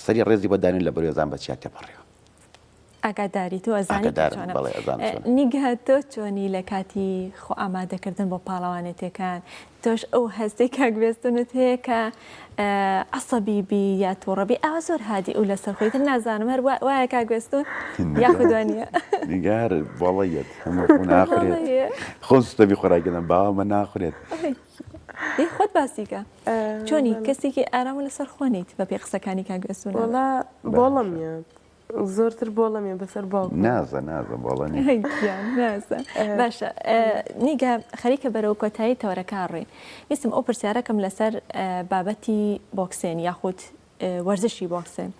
سەری ڕێزی بەدانێن لە بەروێزان بەچیان تێپەڕێەوە ئاگاداری تۆ ئەزانی نیگە تۆ چۆنی لە کاتی خۆ ئامادەکردن بۆ پاڵەوانێتەکان تۆش ئەو هەستەی کاگوێستنت هەیە کە عەسەبی یا تۆڕەبی ئەوە زۆر هادی و لەسەر خۆیتر نازانم هەر وایە کاگوێستون یاخودوانە نیگار بەڵەیەت هەموو ناخورێت خۆ سوتەبی خۆراکردن باوە ناخورێت خۆت باسیکە چۆنی کەسێکی ئارامە لەسەر خۆنیت بە پێ قسەکانی کاگوێستون وەڵا بۆڵەمیە زۆرتر بۆڵەمیە بەسەر باوک نازە بۆڵەنی نازە باشە نیگە خەریکە بەرەو کۆتایی تەوەرەکە ڕێن ویستم ئەو پرسیارەکەم لەسەر بابەتی بۆکسێن یاخود وەرزشی بۆکسێن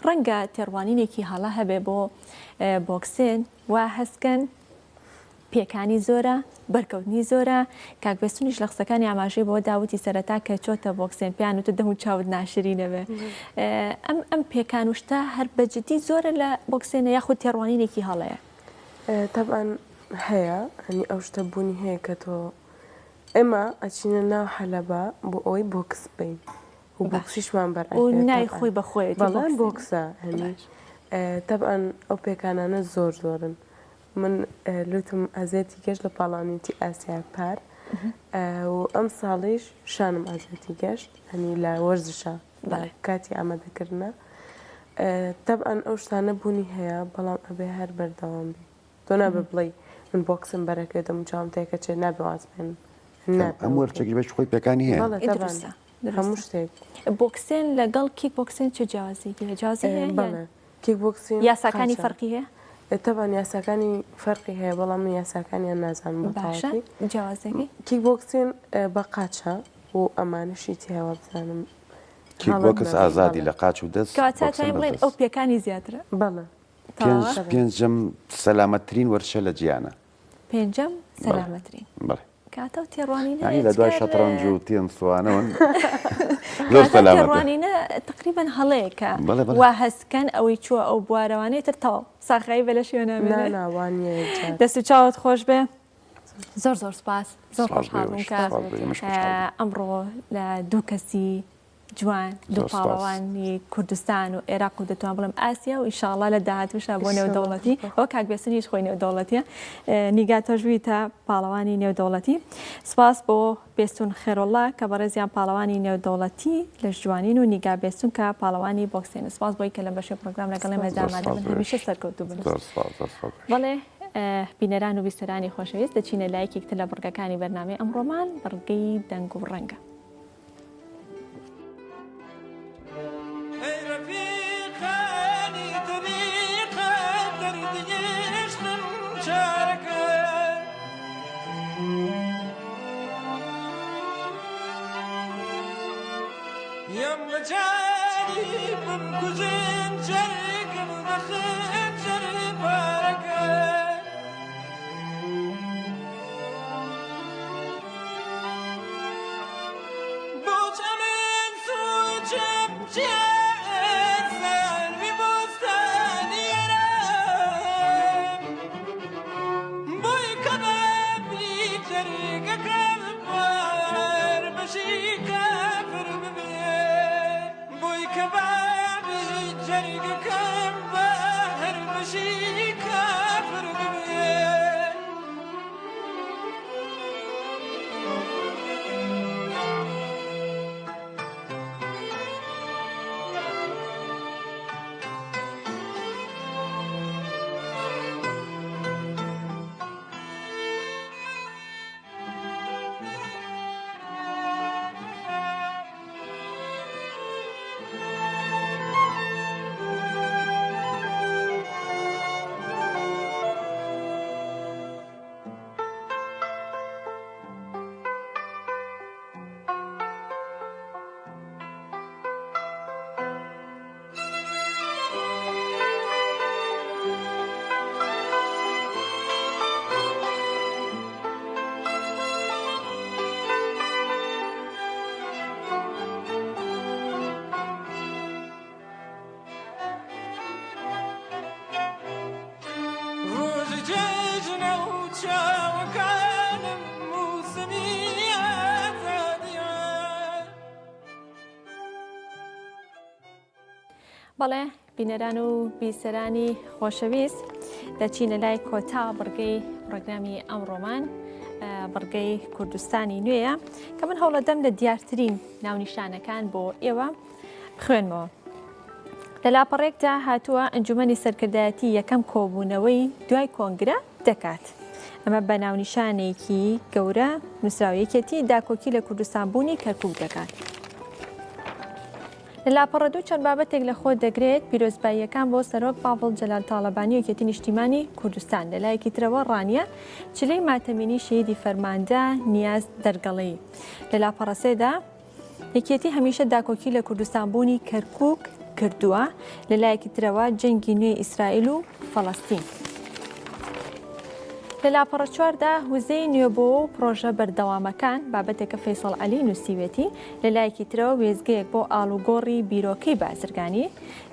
ڕەنگە تێڕوانینێکی هەڵا هەبێ بۆ بۆکسێن وا هەستکەن پێکانی زۆرە بەرکەوتنی زۆرە کاکبێستونیش لە قسەکانی ئاماژەی بۆ داوتی سەرەتا کە چۆتە بۆکسێن پیان و تو دەم و چاوت ناشرینەوێ ئەم پێکان وشتا هەر بەجددی زۆرە لە بۆکسێنە یاخود تێڕوانینێکی هەڵەیە تەبعاً هەیە ئەنی ئەو شتە بوونی هەیە کە تۆ ئێمە ئەچینە ناو حەلەبە بۆ ئەوەی بۆکس بین و بۆکسیشمان بەر و نای خۆی بەخۆی بەڵام بۆکسە هەنی تەبعاً ئەو پێکانانە زۆرن من لوتم ئازێتی گەشت لە پاڵانیتی ئاسیا پار و ئەم ساڵیش شانم ئازێتی گەشت هەنی لە وەرزشە کاتی ئامادەکردنە تەبعاً ئەو شتانە بوونی هەیە بەڵام ئەبێ هەر بەردەوام بی تۆ نابێ بڵێ من بۆکسم بەرەکێتم و چاوم تێکە چێ نابێ واز بێنم ئەم وەرچێکی بەش خۆی پێکانی هەیە بەڵێ تەبان هەموو شتێک بۆکسێن لەگەڵ کیک بۆکسێن چه جیازێکی هەیە جیازی هەیە بەڵێ کیک بۆکسین یاساکانی فەرقی هەیە تەبان یاساکانی فەرقی هەیە بەڵام من یاساکانیان نازانم باشە بەتاواتی جیازێکی کیک بۆکسین بە قاچە و ئەمانشی هەوە بزانم کیکبۆکس ئازادی لە قاچ و دەست کاتای بڵێن ئەو پێکانی زیاترە بەڵێ پێنجەم سەلامەتترین وەرشە لە جیانە پێنجەم سەلامەترین بەڵێ کاتە و تێڕوانینە لە دوای شەترەنج و تێن سوانەوەن زۆر سەلامەتە تێڕوانینە تقریبان هەڵەیەکە وا هەستکەن ئەوەی چووە ئەو بوارەوانەی تر تەواو ساخایی بە لە شوێنە ناوانە دەست و چاوت خۆش بێ زۆر زۆر سپاس زۆر خۆشحاڵم کە ئەمڕۆ لە دوو کەسی جوان دوو پاڵەوانی کوردستان و عێراق و دەتوان بڵم ئاسیا و ئینشاڵڵا لە داهاتوشە بۆ نێودەوڵەتی ئەو کاک بێسنیش خۆی نێودەوڵەتیە نیگا تۆژوی تا پاڵەوانی نێودەوڵەتی سپاس بۆ بێستون خێرۆڵا کە بەڕێزیان پاڵەوانی نێودەوڵەتی لە جوانین و نیگا بێستون کە پاڵەوانی بۆکسێن سپاس بۆی کە لە بەشی پرۆگرام لەگەڵی مەدامادە من هەمیشە سەرکەوتوو بن بەڵێ بینەران و بیستەرانی خۆشەویست دەچینە لایەکێکتر لە بڕگەکانی بەرنامەی ئەمڕۆمان بڕگەی دەنگ و ڕەنگە بەڵێ بینەران و بیسەرانی خۆشەویست دەچینە لای کۆتا بڕگەی پرۆگرامی ئەمڕۆمان بڕگەی کوردستانی نوێیە کە من هەوڵەدەم لە دیارترین ناونیشانەکان بۆ ئێوە بخوێنمەوە. لە لاپەڕێکدا هاتووە ئەنجومەنی سەرکردایەتی یەکەم کۆبوونەوەی دوای کۆنگرە دەکات. ئەمە بە ناونیشانێکی گەورە نووسراویەکێتی داکۆکی لە کوردستان بوونی کەرکووک دەکات. لە لاپەڕە دوو چەند بابەتێک لە خۆ دەگرێت پیرۆزباییەکان بۆ سەرۆک باڵ جەلال تاڵەبانی و یەکێتی نیشتیمانی کوردستان لە لایەکی ترەوە ڕانیە چلەی ماتەمینی شەیدی فەرماندە نیاز دەرگەڵی. لە لاپەڕە سێدا یەکێتی هەمیشە داکۆکی لە کوردستان بوونی کەرکووک کردووە لە لایەکی ترەوە جەنگی نوێی ئیسرائیل و فەڵەستین. لە لاپەڕە چواردا وزەی نوێبووە و پرۆژە بەردەوامەکان بابەتێکە فەیسەڵ عەلی نووسیوێتی لە لایەکی ترەوە وێزگەیەک بۆ ئاڵوگۆڕی بیرۆکەی بازرگانی.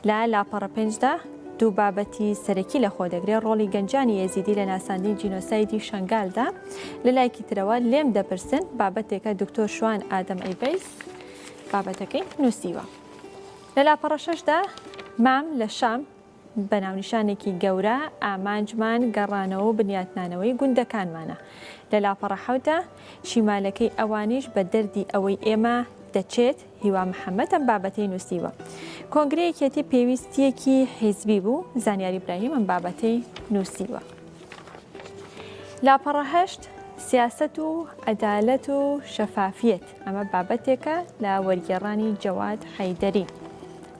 لە لاپەڕە پێنجدا دوو بابەتی سەرەکی لە خۆ دەگرێت ڕۆڵی گەنجانی یەزیدی لە ناساندنی جینۆسایدی شەنگالدا. لە لایەکی ترەوە لێم دەپرسن بابەتێکە دکتۆر شوان ئادەم ئەیبەیس بابەتەکەی نووسیوە. لە لاپەڕە شەشدا مام لە شام بە ناونیشانێکی گەورە ئامانجمان گەڕانەوە و بنیاتنانەوەی گوندەکانمانە. لە لاپەڕە حەوتدا شیمالەکەی ئەوانیش بە دەردی ئەوەی ئێمە دەچێت هیوا محەممەد ئەم بابەتەی نووسیوە. کۆنگرەیەکێتی پێویستیەکی حیزبی بوو زانیاری براهیم ئەم بابەتەی نووسیوە. لاپەڕە هەشت سیاست و عەدالەت و شەفافیەت ئەمە بابەتێکە لە وەرگێڕانی جەواد حەیدەری.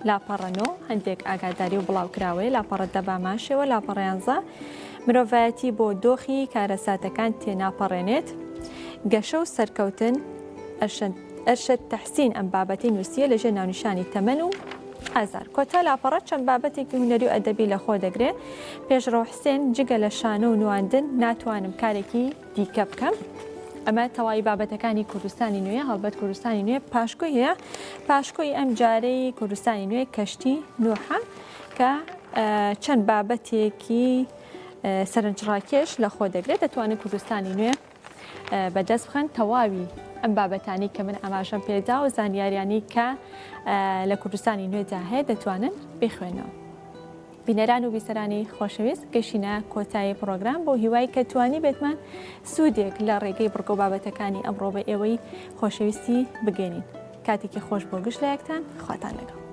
لاپەڕە 9 هەندێک ئاگاداری و بڵاوکراوەیە، لاپەڕە 10 باماشەوە، لاپەڕە 11 مرۆڤایەتی بۆ دۆخی کارەساتەکان تێناپەڕێنێت، گەشە و سەرکەوتن ئەرشەد تەحسین ئەم بابەتی نووسیە لەژێر ناونیشانی تەمەن و ئازار. کۆتا لاپەڕە چەند بابەتێکی هونەری و ئەدەبی لە خۆ دەگرێت. پێشڕەو حسێن جگە لە شانە و نواندن ناتوانم کارێکی دیکە بکەم. ئەمە تەواوی بابەتەکانی کوردستانی نوێ، هەڵبەت کوردستانی نوێ پاشکۆی هەیە. پاشکۆی ئەم جارەی کوردستانی نوێ کەشتی نوحە کە چەند بابەتێکی سەرنجڕاکێش لە خۆ دەگرێت. دەتوانێت کوردستانی نوێ بەدەست بخەن تەواوی ئەم بابەتانی کە من ئاماژەم پێدا و زانیاریانی کە لە کوردستانی نوێدا هەیە دەتوانن بخوێنەوە. بینەران و بیسەرانی خۆشەویست، گەشتینە کۆتایی پرۆگرام بۆ هیوای کە توانی بێتمان سوودێک لە ڕێگەی بڕگە و بابەتەکانی ئەمڕۆ بە ئێوەی خۆشەویستی بگەێنین. کاتێکی خۆش بۆ گشت لە یەکتان، خواتان لەگەڵ.